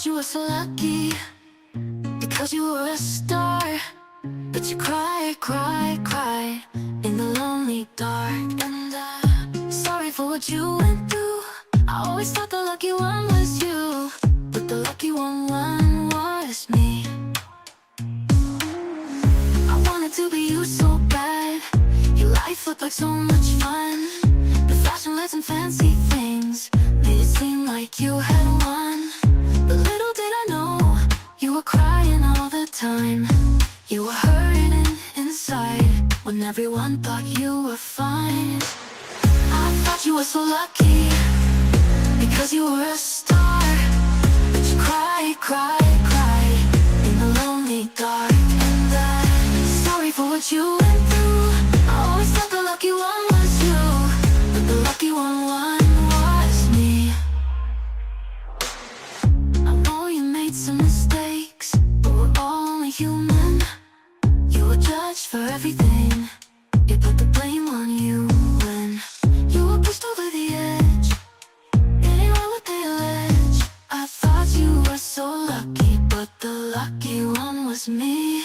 thought you were so lucky because you were a star, but you cried, cried, cried in the lonely dark. And I'm sorry for what you went through. I always thought the lucky one was you, but the lucky one was me. I wanted to be you so bad. Your life looked like so much fun. The fashion lights and fancy things made it seem like you had won. But little did I know, you were crying all the time. You were hurting inside when everyone thought you were fine. I thought you were so lucky because you were a star, but you cried, cried, cried in the lonely dark. And I'm sorry for what you went through. I always thought the lucky one was you, but the lucky one was me. I know you made some mistakes, but we're all only human. You were judged for everything. They put the blame on you when you were pushed over the edge. It ain't right what they allege. I thought you were so lucky, but the lucky one was me.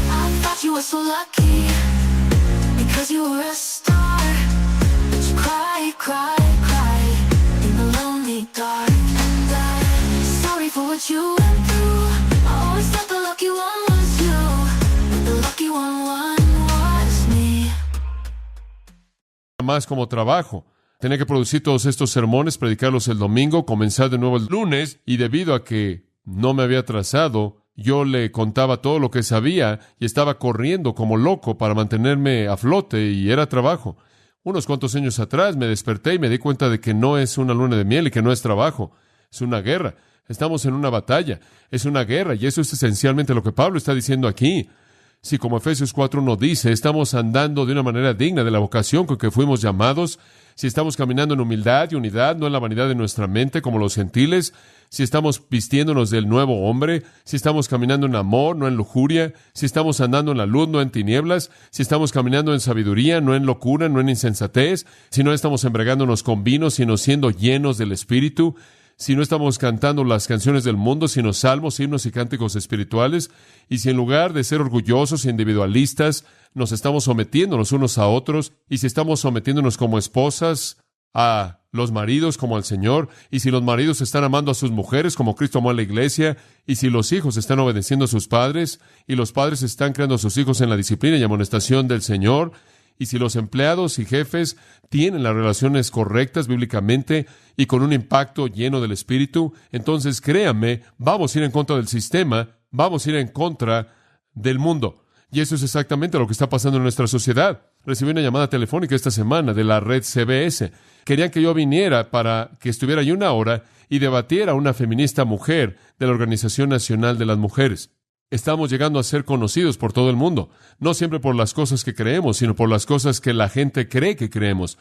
I thought you were so lucky because you were a star, but you cried, cried, cried in the lonely dark. And I'm sorry for what you went through. I always thought the lucky one was you, but the lucky one was me. Más como trabajo. Tenía que producir todos estos sermones, predicarlos el domingo, comenzar de nuevo el lunes, y debido a que no me había atrasado, yo le contaba todo lo que sabía y estaba corriendo como loco para mantenerme a flote, y era trabajo. Unos cuantos años atrás me desperté y me di cuenta de que no es una luna de miel y que no es trabajo, es una guerra. Estamos en una batalla, es una guerra, y eso es esencialmente lo que Pablo está diciendo aquí. Si, como Efesios 4:1 dice, estamos andando de una manera digna de la vocación con que fuimos llamados, si estamos caminando en humildad y unidad, no en la vanidad de nuestra mente como los gentiles, si estamos vistiéndonos del nuevo hombre, si estamos caminando en amor, no en lujuria, si estamos andando en la luz, no en tinieblas, si estamos caminando en sabiduría, no en locura, no en insensatez, si no estamos embriagándonos con vino, sino siendo llenos del Espíritu, si no estamos cantando las canciones del mundo, sino salmos, himnos y cánticos espirituales, y si en lugar de ser orgullosos e individualistas, nos estamos sometiendo los unos a otros, y si estamos sometiéndonos como esposas a los maridos como al Señor, y si los maridos están amando a sus mujeres como Cristo amó a la iglesia, y si los hijos están obedeciendo a sus padres, y los padres están creando a sus hijos en la disciplina y amonestación del Señor, y si los empleados y jefes tienen las relaciones correctas bíblicamente y con un impacto lleno del Espíritu, entonces créanme, vamos a ir en contra del sistema, vamos a ir en contra del mundo. Y eso es exactamente lo que está pasando en nuestra sociedad. Recibí una llamada telefónica esta semana de la red CBS. Querían que yo viniera para que estuviera ahí una hora y debatiera a una feminista mujer de la Organización Nacional de las Mujeres. Estamos llegando a ser conocidos por todo el mundo, no siempre por las cosas que creemos, sino por las cosas que la gente cree que creemos.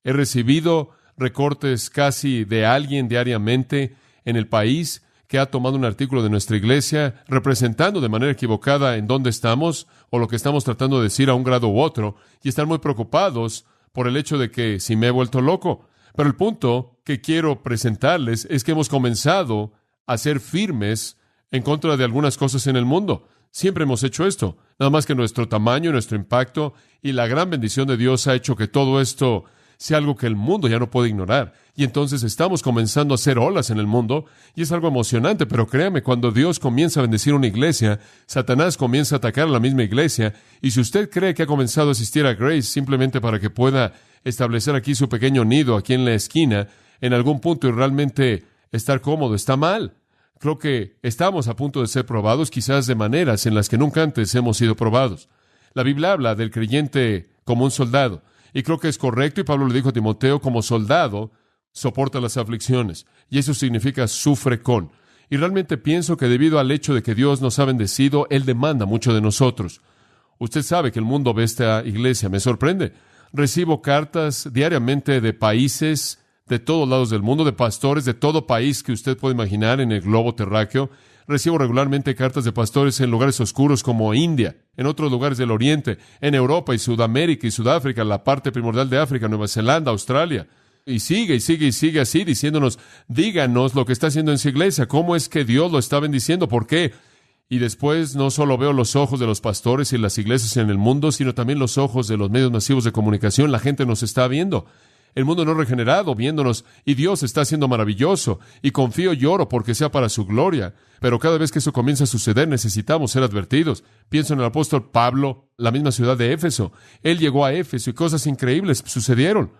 He recibido recortes casi de alguien diariamente en el país que ha tomado un artículo de nuestra iglesia representando de manera equivocada en dónde estamos o lo que estamos tratando de decir a un grado u otro, y están muy preocupados por el hecho de que si me he vuelto loco. Pero el punto que quiero presentarles es que hemos comenzado a ser firmes en contra de algunas cosas en el mundo. Siempre hemos hecho esto, nada más que nuestro tamaño, nuestro impacto y la gran bendición de Dios ha hecho que todo esto sea algo que el mundo ya no puede ignorar. Y entonces estamos comenzando a hacer olas en el mundo, y es algo emocionante, pero créame, cuando Dios comienza a bendecir una iglesia, Satanás comienza a atacar a la misma iglesia, y si usted cree que ha comenzado a asistir a Grace simplemente para que pueda establecer aquí su pequeño nido, aquí en la esquina, en algún punto y realmente estar cómodo, está mal. Creo que estamos a punto de ser probados, quizás de maneras en las que nunca antes hemos sido probados. La Biblia habla del creyente como un soldado, y creo que es correcto, y Pablo le dijo a Timoteo, como soldado, soporta las aflicciones, y eso significa sufre con. Y realmente pienso que debido al hecho de que Dios nos ha bendecido, Él demanda mucho de nosotros. Usted sabe que el mundo ve esta iglesia, me sorprende. Recibo cartas diariamente de países de todos lados del mundo, de pastores de todo país que usted puede imaginar en el globo terráqueo. Recibo regularmente cartas de pastores en lugares oscuros como India, en otros lugares del Oriente, en Europa y Sudamérica y Sudáfrica, la parte primordial de África, Nueva Zelanda, Australia. Y sigue así, diciéndonos, díganos lo que está haciendo en su iglesia, cómo es que Dios lo está bendiciendo, por qué. Y después no solo veo los ojos de los pastores y las iglesias en el mundo, sino también los ojos de los medios masivos de comunicación. La gente nos está viendo. El mundo no regenerado viéndonos, y Dios está haciendo maravilloso, y confío y oro porque sea para su gloria. Pero cada vez que eso comienza a suceder, necesitamos ser advertidos. Pienso en el apóstol Pablo, la misma ciudad de Éfeso. Él llegó a Éfeso y cosas increíbles sucedieron.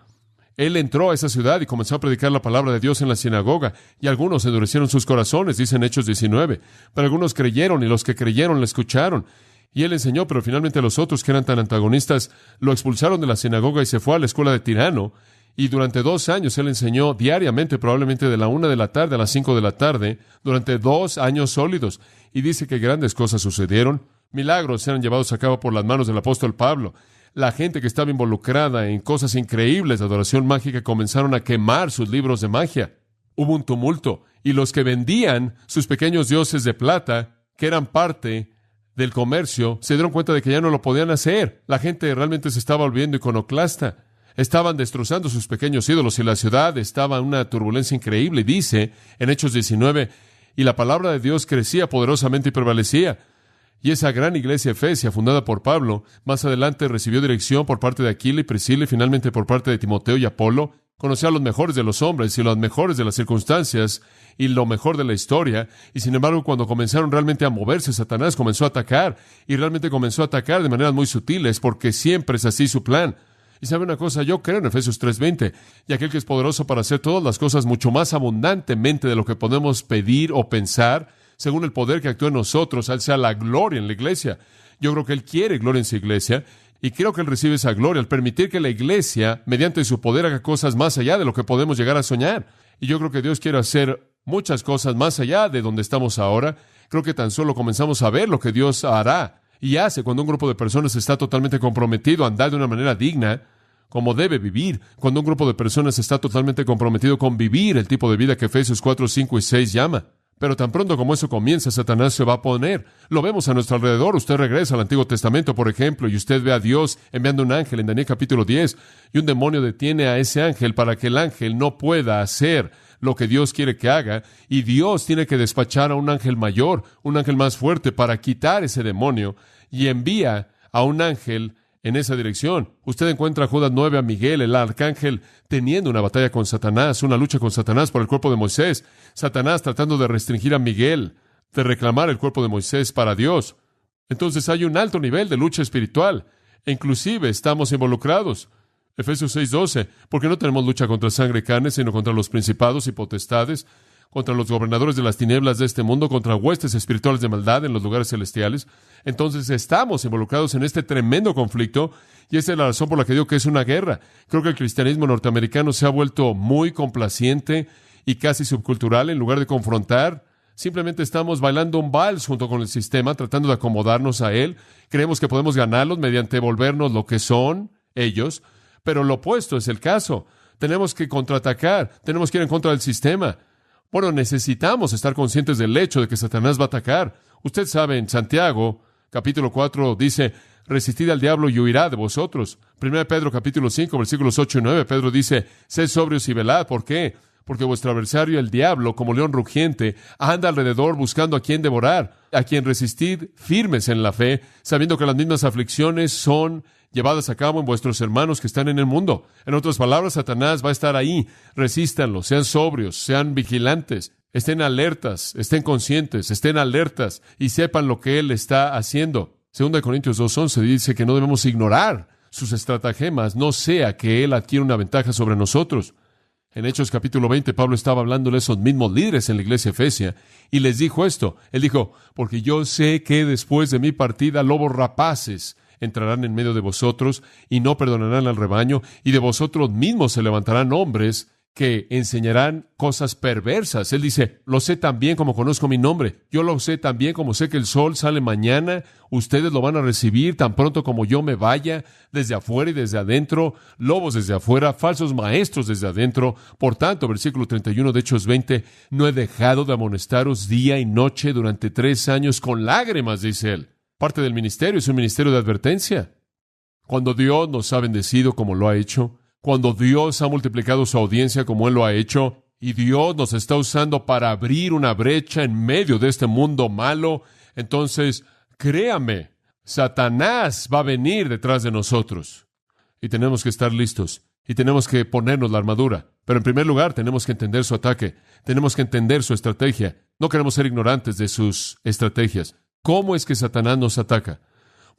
Él entró a esa ciudad y comenzó a predicar la palabra de Dios en la sinagoga, y algunos endurecieron sus corazones, dice en Hechos 19. Pero algunos creyeron, y los que creyeron le escucharon. Y él enseñó, pero finalmente los otros que eran tan antagonistas lo expulsaron de la sinagoga y se fue a la escuela de Tirano. Y durante 2 años él enseñó diariamente, probablemente de la 1 de la tarde a las 5 de la tarde, durante 2 años sólidos. Y dice que grandes cosas sucedieron. Milagros eran llevados a cabo por las manos del apóstol Pablo. La gente que estaba involucrada en cosas increíbles de adoración mágica comenzaron a quemar sus libros de magia. Hubo un tumulto, y los que vendían sus pequeños dioses de plata, que eran parte del comercio, se dieron cuenta de que ya no lo podían hacer. La gente realmente se estaba volviendo iconoclasta. Estaban destrozando sus pequeños ídolos, y la ciudad estaba en una turbulencia increíble. Y dice en Hechos 19, y la palabra de Dios crecía poderosamente y prevalecía. Y esa gran iglesia Efesia, fundada por Pablo, más adelante recibió dirección por parte de Aquila y Priscila y finalmente por parte de Timoteo y Apolo. Conocía a los mejores de los hombres y los mejores de las circunstancias y lo mejor de la historia. Y sin embargo, cuando comenzaron realmente a moverse, Satanás comenzó a atacar, y realmente comenzó a atacar de maneras muy sutiles, porque siempre es así su plan. Y sabe una cosa, yo creo en Efesios 3:20, y aquel que es poderoso para hacer todas las cosas mucho más abundantemente de lo que podemos pedir o pensar, según el poder que actúa en nosotros, Él sea la gloria en la iglesia. Yo creo que Él quiere gloria en su iglesia, y creo que Él recibe esa gloria al permitir que la iglesia, mediante su poder, haga cosas más allá de lo que podemos llegar a soñar. Y yo creo que Dios quiere hacer muchas cosas más allá de donde estamos ahora. Creo que tan solo comenzamos a ver lo que Dios hará y hace cuando un grupo de personas está totalmente comprometido a andar de una manera digna, como debe vivir, cuando un grupo de personas está totalmente comprometido con vivir el tipo de vida que Efesios 4, 5 y 6 llama. Pero tan pronto como eso comienza, Satanás se va a poner. Lo vemos a nuestro alrededor. Usted regresa al Antiguo Testamento, por ejemplo, y usted ve a Dios enviando un ángel en Daniel capítulo 10, y un demonio detiene a ese ángel para que el ángel no pueda hacer lo que Dios quiere que haga, y Dios tiene que despachar a un ángel mayor, un ángel más fuerte, para quitar ese demonio, y envía a un ángel en esa dirección. Usted encuentra a Judas 9 a Miguel, el arcángel, teniendo una batalla con Satanás, una lucha con Satanás por el cuerpo de Moisés. Satanás tratando de restringir a Miguel, de reclamar el cuerpo de Moisés para Dios. Entonces hay un alto nivel de lucha espiritual, e inclusive estamos involucrados. Efesios 6:12, porque no tenemos lucha contra sangre y carne, sino contra los principados y potestades, contra los gobernadores de las tinieblas de este mundo, contra huestes espirituales de maldad en los lugares celestiales. Entonces estamos involucrados en este tremendo conflicto, y esa es la razón por la que digo que es una guerra. Creo que el cristianismo norteamericano se ha vuelto muy complaciente y casi subcultural. En lugar de confrontar, simplemente estamos bailando un vals junto con el sistema, tratando de acomodarnos a él. Creemos que podemos ganarlos mediante volvernos lo que son ellos, pero lo opuesto es el caso. Tenemos que contraatacar, tenemos que ir en contra del sistema. Bueno, necesitamos estar conscientes del hecho de que Satanás va a atacar. Usted sabe, en Santiago, capítulo 4, dice, resistid al diablo y huirá de vosotros. 1 Pedro, capítulo 5, versículos 8 y 9, Pedro dice, sed sobrios y velad. ¿Por qué? Porque vuestro adversario, el diablo, como león rugiente, anda alrededor buscando a quien devorar, a quien resistid firmes en la fe, sabiendo que las mismas aflicciones son llevadas a cabo en vuestros hermanos que están en el mundo. En otras palabras, Satanás va a estar ahí. Resístanlo, sean sobrios, sean vigilantes, estén alertas, estén conscientes, estén alertas y sepan lo que él está haciendo. 2 Corintios 2:11 dice que no debemos ignorar sus estratagemas, no sea que él adquiera una ventaja sobre nosotros. En Hechos capítulo 20, Pablo estaba hablándole a esos mismos líderes en la iglesia efesia y les dijo esto. Él dijo, porque yo sé que después de mi partida lobos rapaces entrarán en medio de vosotros y no perdonarán al rebaño, y de vosotros mismos se levantarán hombres que enseñarán cosas perversas. Él dice, lo sé tan bien como conozco mi nombre. Yo lo sé tan bien como sé que el sol sale mañana. Ustedes lo van a recibir tan pronto como yo me vaya, desde afuera y desde adentro, lobos desde afuera, falsos maestros desde adentro. Por tanto, versículo 31 de Hechos 20, no he dejado de amonestaros día y noche durante 3 años con lágrimas, dice él. Parte del ministerio es un ministerio de advertencia. Cuando Dios nos ha bendecido como lo ha hecho, cuando Dios ha multiplicado su audiencia como Él lo ha hecho, y Dios nos está usando para abrir una brecha en medio de este mundo malo, entonces, créame, Satanás va a venir detrás de nosotros. Y tenemos que estar listos. Y tenemos que ponernos la armadura. Pero en primer lugar, tenemos que entender su ataque. Tenemos que entender su estrategia. No queremos ser ignorantes de sus estrategias. ¿Cómo es que Satanás nos ataca?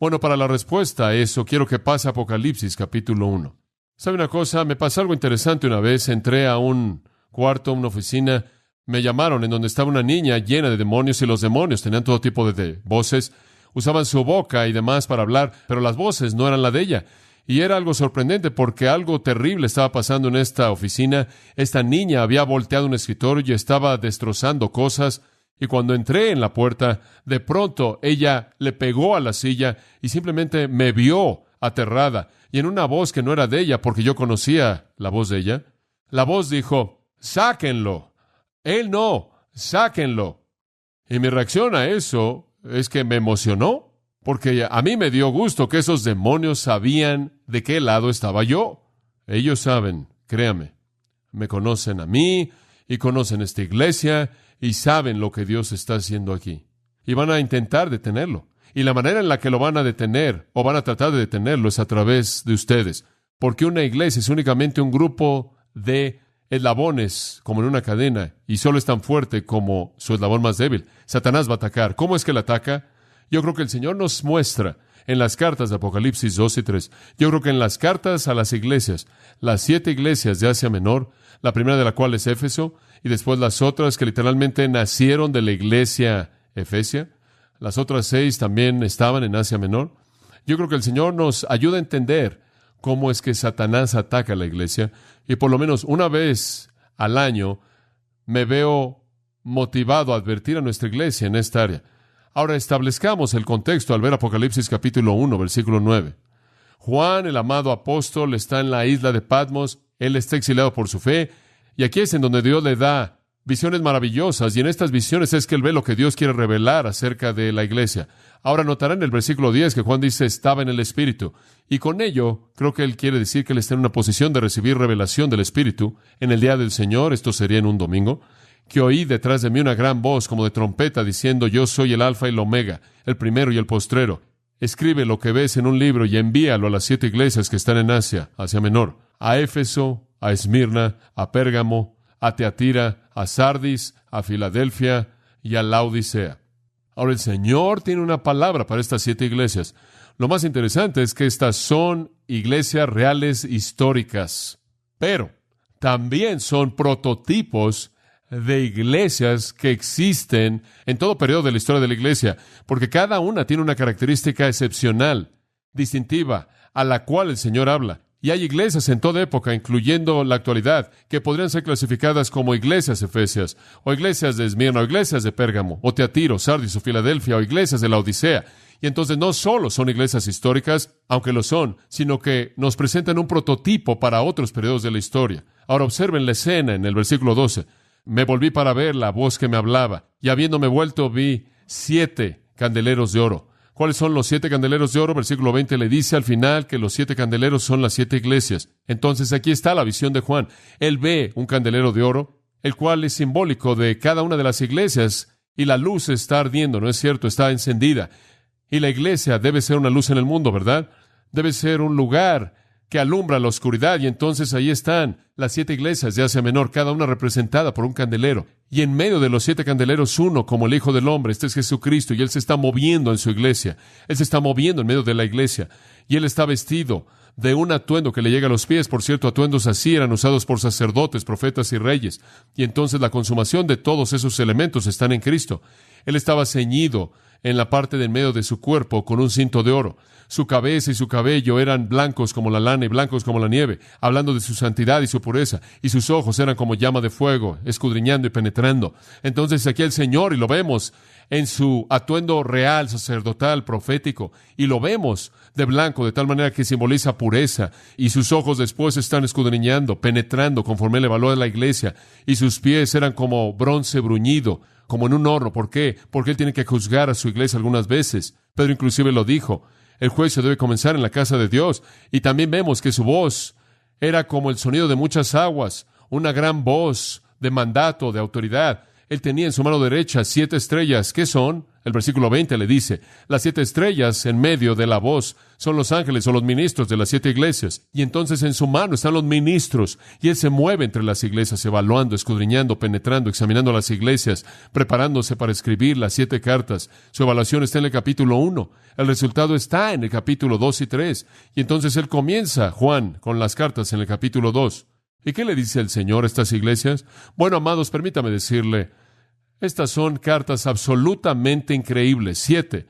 Bueno, para la respuesta a eso, quiero que pase Apocalipsis capítulo 1. ¿Sabe una cosa? Me pasó algo interesante una vez. Entré a un cuarto, una oficina. Me llamaron en donde estaba una niña llena de demonios, y los demonios tenían todo tipo de voces. Usaban su boca y demás para hablar, pero las voces no eran la de ella. Y era algo sorprendente porque algo terrible estaba pasando en esta oficina. Esta niña había volteado un escritorio y estaba destrozando cosas. Y cuando entré en la puerta, de pronto ella le pegó a la silla y simplemente me vio aterrada. Y en una voz que no era de ella, porque yo conocía la voz de ella, la voz dijo, sáquenlo. Él no, sáquenlo. Y mi reacción a eso es que me emocionó. Porque a mí me dio gusto que esos demonios sabían de qué lado estaba yo. Ellos saben, créame, me conocen a mí y conocen esta iglesia y saben lo que Dios está haciendo aquí. Y van a intentar detenerlo. Y la manera en la que lo van a detener o van a tratar de detenerlo es a través de ustedes. Porque una iglesia es únicamente un grupo de eslabones como en una cadena y solo es tan fuerte como su eslabón más débil. Satanás va a atacar. ¿Cómo es que él ataca? Yo creo que el Señor nos muestra en las cartas de Apocalipsis 2 y 3. Yo creo que en las cartas a las iglesias, las 7 iglesias de Asia Menor, la primera de la cual es Éfeso, y después las otras que literalmente nacieron de la iglesia Efesia, las otras 6 también estaban en Asia Menor. Yo creo que el Señor nos ayuda a entender cómo es que Satanás ataca a la iglesia, y por lo menos una vez al año me veo motivado a advertir a nuestra iglesia en esta área. Ahora establezcamos el contexto al ver Apocalipsis capítulo 1, versículo 9. Juan, el amado apóstol, está en la isla de Patmos. Él está exiliado por su fe. Y aquí es en donde Dios le da visiones maravillosas. Y en estas visiones es que él ve lo que Dios quiere revelar acerca de la iglesia. Ahora notarán en el versículo 10 que Juan dice, estaba en el Espíritu. Y con ello, creo que él quiere decir que él está en una posición de recibir revelación del Espíritu en el día del Señor. Esto sería en un domingo. Que oí detrás de mí una gran voz como de trompeta diciendo, yo soy el Alfa y el Omega, el primero y el postrero. Escribe lo que ves en un libro y envíalo a las 7 iglesias que están en Asia Menor, a Éfeso, a Esmirna, a Pérgamo, a Teatira, a Sardis, a Filadelfia y a Laodicea. Ahora el Señor tiene una palabra para estas 7 iglesias. Lo más interesante es que estas son iglesias reales históricas, pero también son prototipos de iglesias que existen en todo periodo de la historia de la iglesia, porque cada una tiene una característica excepcional, distintiva, a la cual el Señor habla. Y hay iglesias en toda época, incluyendo la actualidad, que podrían ser clasificadas como iglesias efesias, o iglesias de Esmirna, o iglesias de Pérgamo, o Teatiro, Sardis, o Filadelfia, o iglesias de la Odisea. Y entonces no solo son iglesias históricas, aunque lo son, sino que nos presentan un prototipo para otros periodos de la historia. Ahora observen la escena en el versículo 12. Me volví para ver la voz que me hablaba, y habiéndome vuelto vi 7 candeleros de oro. ¿Cuáles son los 7 candeleros de oro? Versículo 20 le dice al final que los 7 candeleros son las 7 iglesias. Entonces aquí está la visión de Juan. Él ve un candelero de oro, el cual es simbólico de cada una de las iglesias, y la luz está ardiendo, ¿no es cierto? Está encendida. Y la iglesia debe ser una luz en el mundo, ¿verdad? Debe ser un lugar que alumbra la oscuridad, y entonces ahí están las 7 iglesias de Asia Menor, cada una representada por un candelero. Y en medio de los 7 candeleros, uno como el Hijo del Hombre, este es Jesucristo, y Él se está moviendo en su iglesia. Él se está moviendo en medio de la iglesia, y Él está vestido de un atuendo que le llega a los pies. Por cierto, atuendos así eran usados por sacerdotes, profetas y reyes. Y entonces la consumación de todos esos elementos están en Cristo. Él estaba ceñido en la parte del medio de su cuerpo con un cinto de oro. Su cabeza y su cabello eran blancos como la lana y blancos como la nieve, hablando de su santidad y su pureza, y sus ojos eran como llama de fuego, escudriñando y penetrando. Entonces aquí el Señor, y lo vemos en su atuendo real, sacerdotal, profético, y lo vemos de blanco, de tal manera que simboliza pureza, y sus ojos después están escudriñando, penetrando, conforme Él evaluó a la iglesia, y sus pies eran como bronce bruñido, como en un horno. ¿Por qué? Porque Él tiene que juzgar a su iglesia algunas veces. Pedro inclusive lo dijo. El juicio debe comenzar en la casa de Dios. Y también vemos que su voz Era como el sonido de muchas aguas, una gran voz de mandato, de autoridad. Él tenía en su mano derecha 7 estrellas. ¿Qué son? El versículo 20 le dice, las 7 estrellas en medio de la voz son los ángeles o los ministros de las 7 iglesias. Y entonces en su mano están los ministros. Y él se mueve entre las iglesias, evaluando, escudriñando, penetrando, examinando las iglesias, preparándose para escribir las 7 cartas. Su evaluación está en el capítulo 1. El resultado está en el capítulo 2 y 3. Y entonces él comienza, Juan, con las cartas en el capítulo 2. ¿Y qué le dice el Señor a estas iglesias? Bueno, amados, permítame decirle, estas son cartas absolutamente increíbles. 7.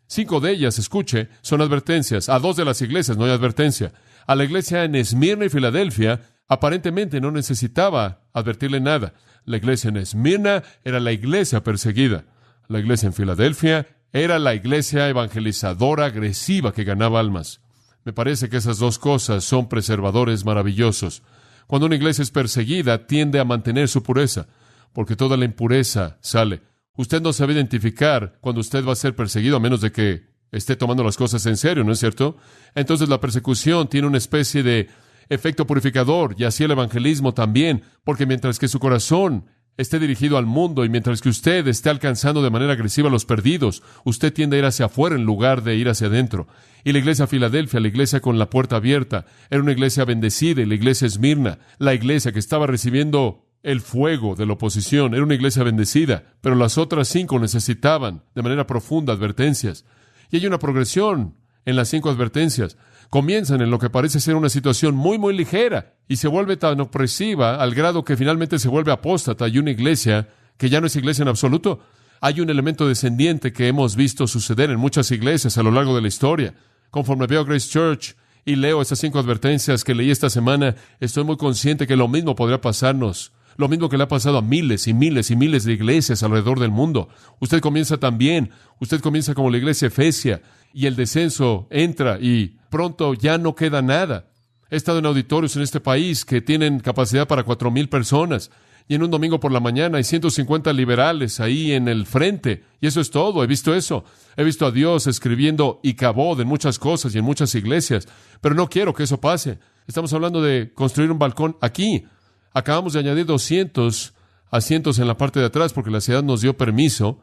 5 de ellas, escuche, son advertencias. A 2 de las iglesias no hay advertencia. A la iglesia en Esmirna y Filadelfia, aparentemente no necesitaba advertirle nada. La iglesia en Esmirna era la iglesia perseguida. La iglesia en Filadelfia era la iglesia evangelizadora agresiva que ganaba almas. Me parece que esas 2 cosas son preservadores maravillosos. Cuando una iglesia es perseguida, tiende a mantener su pureza, porque toda la impureza sale. Usted no sabe identificar cuando usted va a ser perseguido, a menos de que esté tomando las cosas en serio, ¿no es cierto? Entonces la persecución tiene una especie de efecto purificador, y así el evangelismo también, porque mientras que su corazón esté dirigido al mundo y mientras que usted esté alcanzando de manera agresiva a los perdidos, usted tiende a ir hacia afuera en lugar de ir hacia adentro. Y la iglesia Filadelfia, la iglesia con la puerta abierta, era una iglesia bendecida, y la iglesia Esmirna, la iglesia que estaba recibiendo el fuego de la oposición, era una iglesia bendecida, pero las otras 5 necesitaban de manera profunda advertencias. Y hay una progresión en las 5 advertencias. Comienzan en lo que parece ser una situación muy, muy ligera y se vuelve tan opresiva al grado que finalmente se vuelve apóstata y una iglesia que ya no es iglesia en absoluto. Hay un elemento descendiente que hemos visto suceder en muchas iglesias a lo largo de la historia. Conforme veo Grace Church y leo esas 5 advertencias que leí esta semana, estoy muy consciente que lo mismo podría pasarnos. Lo mismo que le ha pasado a miles y miles y miles de iglesias alrededor del mundo. Usted comienza también. Usted comienza como la iglesia Efesia y el descenso entra y pronto ya no queda nada. He estado en auditorios en este país que tienen capacidad para 4,000 personas y en un domingo por la mañana hay 150 liberales ahí en el frente y eso es todo. He visto eso. He visto a Dios escribiendo Icabod en muchas cosas y en muchas iglesias, pero no quiero que eso pase. Estamos hablando de construir un balcón aquí. Acabamos de añadir 200 asientos en la parte de atrás porque la ciudad nos dio permiso.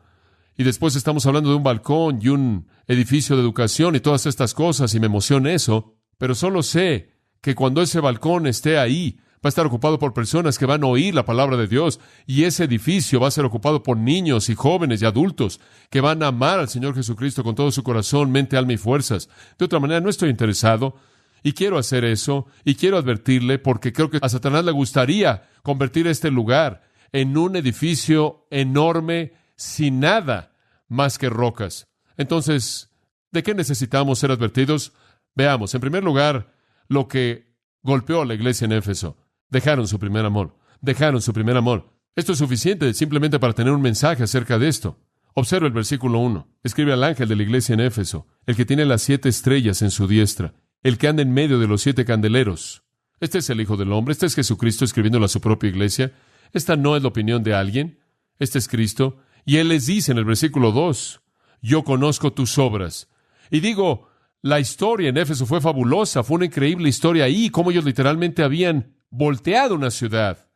Y después estamos hablando de un balcón y un edificio de educación y todas estas cosas, y me emociona eso. Pero solo sé que cuando ese balcón esté ahí, va a estar ocupado por personas que van a oír la palabra de Dios. Y ese edificio va a ser ocupado por niños y jóvenes y adultos que van a amar al Señor Jesucristo con todo su corazón, mente, alma y fuerzas. De otra manera, no estoy interesado. Y quiero hacer eso, y quiero advertirle, porque creo que a Satanás le gustaría convertir este lugar en un edificio enorme, sin nada más que rocas. Entonces, ¿de qué necesitamos ser advertidos? Veamos, en primer lugar, lo que golpeó a la iglesia en Éfeso. Dejaron su primer amor. Dejaron su primer amor. Esto es suficiente simplemente para tener un mensaje acerca de esto. Observa el versículo 1. Escribe al ángel de la iglesia en Éfeso, el que tiene las 7 estrellas en su diestra, el que anda en medio de los 7 candeleros. Este es el Hijo del Hombre, este es Jesucristo escribiéndolo a su propia iglesia. Esta no es la opinión de alguien, este es Cristo. Y Él les dice en el versículo 2, yo conozco tus obras. Y digo, la historia en Éfeso fue fabulosa, fue una increíble historia ahí, cómo ellos literalmente habían volteado una ciudad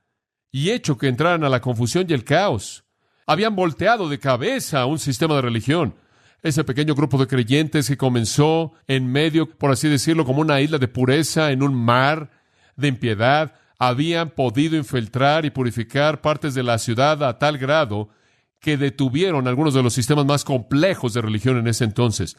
y hecho que entraran a la confusión y el caos. Habían volteado de cabeza un sistema de religión. Ese pequeño grupo de creyentes que comenzó en medio, por así decirlo, como una isla de pureza en un mar de impiedad, habían podido infiltrar y purificar partes de la ciudad a tal grado que detuvieron algunos de los sistemas más complejos de religión en ese entonces.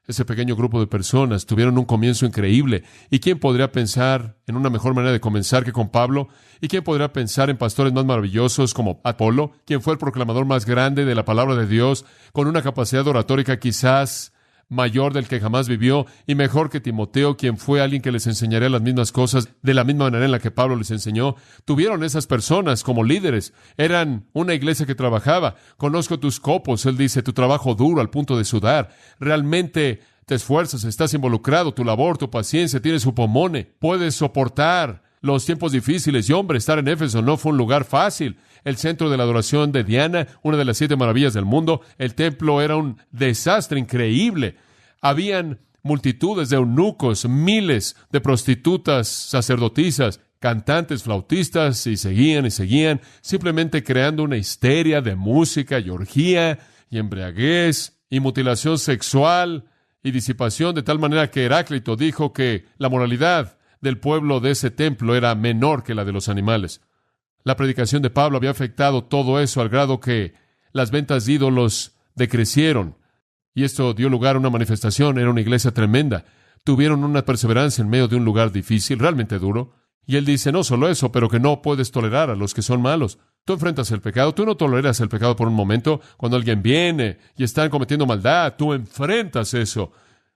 Ese pequeño grupo de personas tuvieron un comienzo increíble. ¿Y quién podría pensar en una mejor manera de comenzar que con Pablo? ¿Y quién podría pensar en pastores más maravillosos como Apolo, quien fue el proclamador más grande de la palabra de Dios, con una capacidad oratórica quizás mayor del que jamás vivió, y mejor que Timoteo, quien fue alguien que les enseñaría las mismas cosas de la misma manera en la que Pablo les enseñó? Tuvieron esas personas como líderes. Eran una iglesia que trabajaba. Conozco tus copos, él dice, tu trabajo duro al punto de sudar. Realmente te esfuerzas, estás involucrado, tu labor, tu paciencia, tienes upomone, puedes soportar los tiempos difíciles. Y hombre, estar en Éfeso no fue un lugar fácil. El centro de la adoración de Diana, una de las 7 maravillas del mundo. El templo era un desastre increíble. Habían multitudes de eunucos, miles de prostitutas, sacerdotisas, cantantes, flautistas, y seguían, simplemente creando una histeria de música y orgía y embriaguez y mutilación sexual y disipación, de tal manera que Heráclito dijo que la moralidad del pueblo de ese templo era menor que la de los animales. La predicación de Pablo había afectado todo eso al grado que las ventas de ídolos decrecieron, y esto dio lugar a una manifestación. Era una iglesia tremenda. Tuvieron una perseverancia en medio de un lugar difícil, realmente duro. Y él dice, no solo eso, pero que no puedes tolerar a los que son malos. Tú enfrentas el pecado, tú no toleras el pecado por un momento. Cuando alguien viene y están cometiendo maldad, tú enfrentas eso.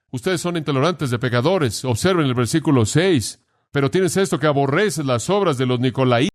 Ustedes son intolerantes de pecadores. Observen el versículo 6. Pero tienes esto, que aborreces las obras de los nicolaítas.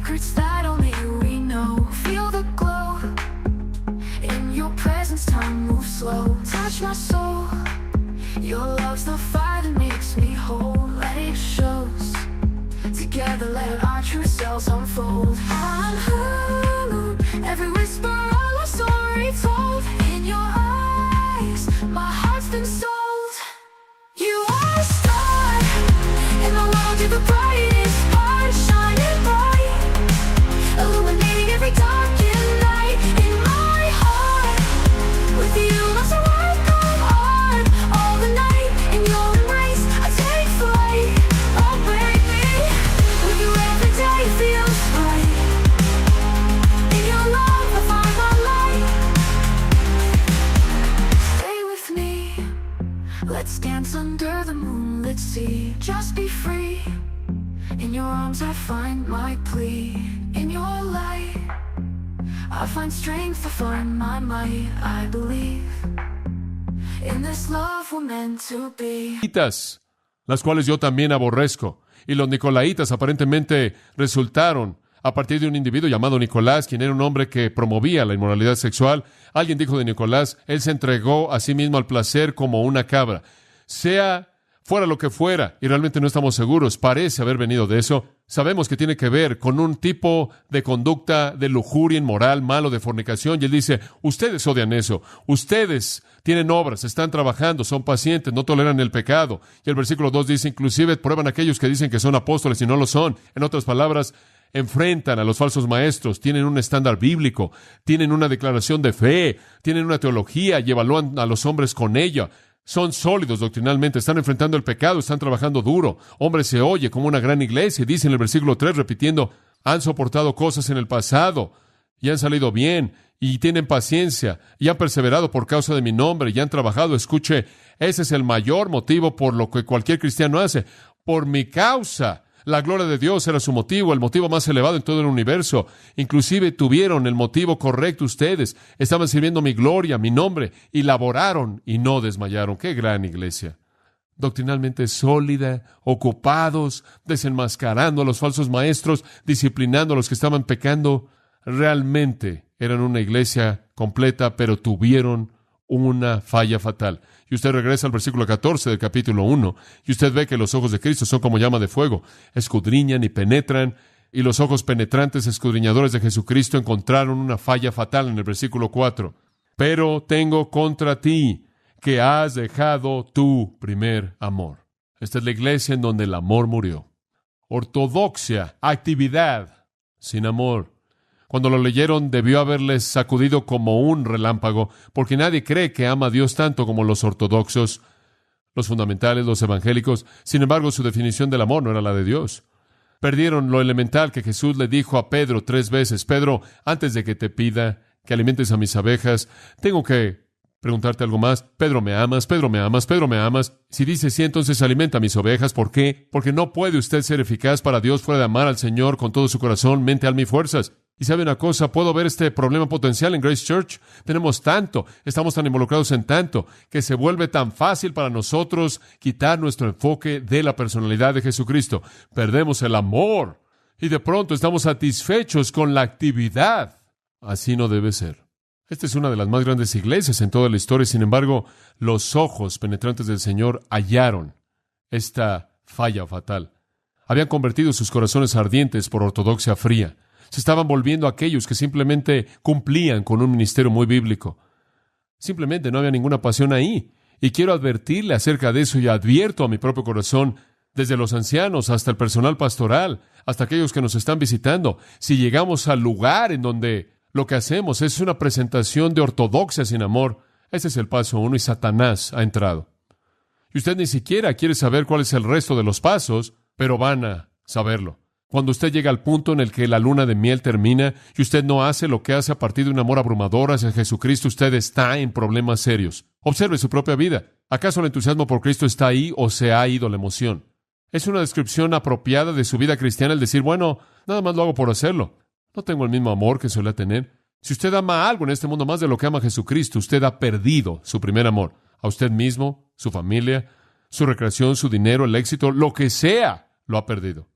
secrets that only we know. Feel the glow in your presence, time moves slow. Touch my soul, your love's the fire that makes me whole. Let it shows, together let our true selves unfold. Unhallowed, every whisper of our story told. In your eyes, my heart's been sold. You are a star in the world, you're the brightest part, shining bright, illuminating every darkened night. In my heart, with you lost a work of art. All the night, in your embrace, I take flight. Oh baby, with you every day feels right. In your love I find my light. Stay with me, let's dance under the moonlit sea. Just be free. In your arms I find my plea. In your light I find strength, I find my might. I believe in this love we're meant to be. Las cuales yo también aborrezco. Y los nicolaitas aparentemente resultaron a partir de un individuo llamado Nicolás, quien era un hombre que promovía la inmoralidad sexual. Alguien dijo de Nicolás, él se entregó a sí mismo al placer como una cabra. Fuera lo que fuera, y realmente no estamos seguros, parece haber venido de eso. Sabemos que tiene que ver con un tipo de conducta de lujuria inmoral, malo, de fornicación, y él dice, ustedes odian eso, ustedes tienen obras, están trabajando, son pacientes, no toleran el pecado. Y el versículo 2 dice, inclusive prueban aquellos que dicen que son apóstoles y no lo son. En otras palabras, enfrentan a los falsos maestros, tienen un estándar bíblico, tienen una declaración de fe, tienen una teología y evalúan a los hombres con ella. Son sólidos doctrinalmente, están enfrentando el pecado, están trabajando duro. Hombre, se oye como una gran iglesia, dice en el versículo 3, repitiendo, han soportado cosas en el pasado y han salido bien, y tienen paciencia, y han perseverado por causa de mi nombre, y han trabajado. Escuche, ese es el mayor motivo por lo que cualquier cristiano hace. Por mi causa. La gloria de Dios era su motivo, el motivo más elevado en todo el universo. Inclusive tuvieron el motivo correcto ustedes. Estaban sirviendo mi gloria, mi nombre, y laboraron y no desmayaron. ¡Qué gran iglesia! Doctrinalmente sólida, ocupados, desenmascarando a los falsos maestros, disciplinando a los que estaban pecando. Realmente eran una iglesia completa, pero tuvieron una falla fatal. Y usted regresa al versículo 14 del capítulo 1, y usted ve que los ojos de Cristo son como llama de fuego, escudriñan y penetran, y los ojos penetrantes escudriñadores de Jesucristo encontraron una falla fatal en el versículo 4. Pero tengo contra ti que has dejado tu primer amor. Esta es la iglesia en donde el amor murió. Ortodoxia, actividad, sin amor. Cuando lo leyeron, debió haberles sacudido como un relámpago, porque nadie cree que ama a Dios tanto como los ortodoxos, los fundamentales, los evangélicos. Sin embargo, su definición del amor no era la de Dios. Perdieron lo elemental que Jesús le dijo a Pedro 3 veces. Pedro, antes de que te pida que alimentes a mis abejas, tengo que preguntarte algo más. Pedro, ¿me amas? Pedro, ¿me amas? Pedro, ¿me amas? Si dice sí, entonces alimenta a mis ovejas. ¿Por qué? Porque no puede usted ser eficaz para Dios fuera de amar al Señor con todo su corazón, mente, alma y fuerzas. Y sabe una cosa, puedo ver este problema potencial en Grace Church. Tenemos tanto, estamos tan involucrados en tanto, que se vuelve tan fácil para nosotros quitar nuestro enfoque de la personalidad de Jesucristo. Perdemos el amor y de pronto estamos satisfechos con la actividad. Así no debe ser. Esta es una de las más grandes iglesias en toda la historia. Sin embargo, los ojos penetrantes del Señor hallaron esta falla fatal. Habían convertido sus corazones ardientes por ortodoxia fría. Se estaban volviendo aquellos que simplemente cumplían con un ministerio muy bíblico. Simplemente no había ninguna pasión ahí. Y quiero advertirle acerca de eso y advierto a mi propio corazón, desde los ancianos hasta el personal pastoral, hasta aquellos que nos están visitando. Si llegamos al lugar en donde lo que hacemos es una presentación de ortodoxia sin amor, ese es el paso 1 y Satanás ha entrado. Y usted ni siquiera quiere saber cuál es el resto de los pasos, pero van a saberlo. Cuando usted llega al punto en el que la luna de miel termina y usted no hace lo que hace a partir de un amor abrumador hacia Jesucristo, usted está en problemas serios. Observe su propia vida. ¿Acaso el entusiasmo por Cristo está ahí o se ha ido la emoción? ¿Es una descripción apropiada de su vida cristiana el decir, bueno, nada más lo hago por hacerlo? No tengo el mismo amor que solía tener. Si usted ama algo en este mundo más de lo que ama Jesucristo, usted ha perdido su primer amor. A usted mismo, su familia, su recreación, su dinero, el éxito, lo que sea, lo ha perdido.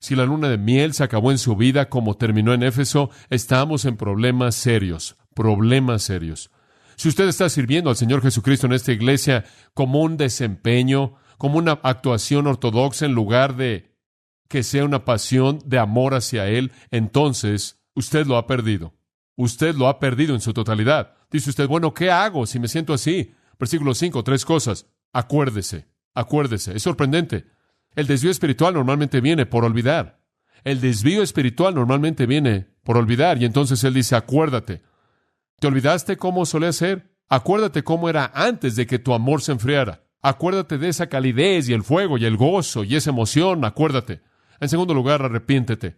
Si la luna de miel se acabó en su vida como terminó en Éfeso, estamos en problemas serios, problemas serios. Si usted está sirviendo al Señor Jesucristo en esta iglesia como un desempeño, como una actuación ortodoxa en lugar de que sea una pasión de amor hacia Él, entonces usted lo ha perdido. Usted lo ha perdido en su totalidad. Dice usted, bueno, ¿qué hago si me siento así? Versículo 5, 3 cosas. Acuérdese. Es sorprendente. El desvío espiritual normalmente viene por olvidar. El desvío espiritual normalmente viene por olvidar. Y entonces él dice, acuérdate. ¿Te olvidaste cómo solía ser? Acuérdate cómo era antes de que tu amor se enfriara. Acuérdate de esa calidez y el fuego y el gozo y esa emoción. Acuérdate. En segundo lugar, arrepiéntete.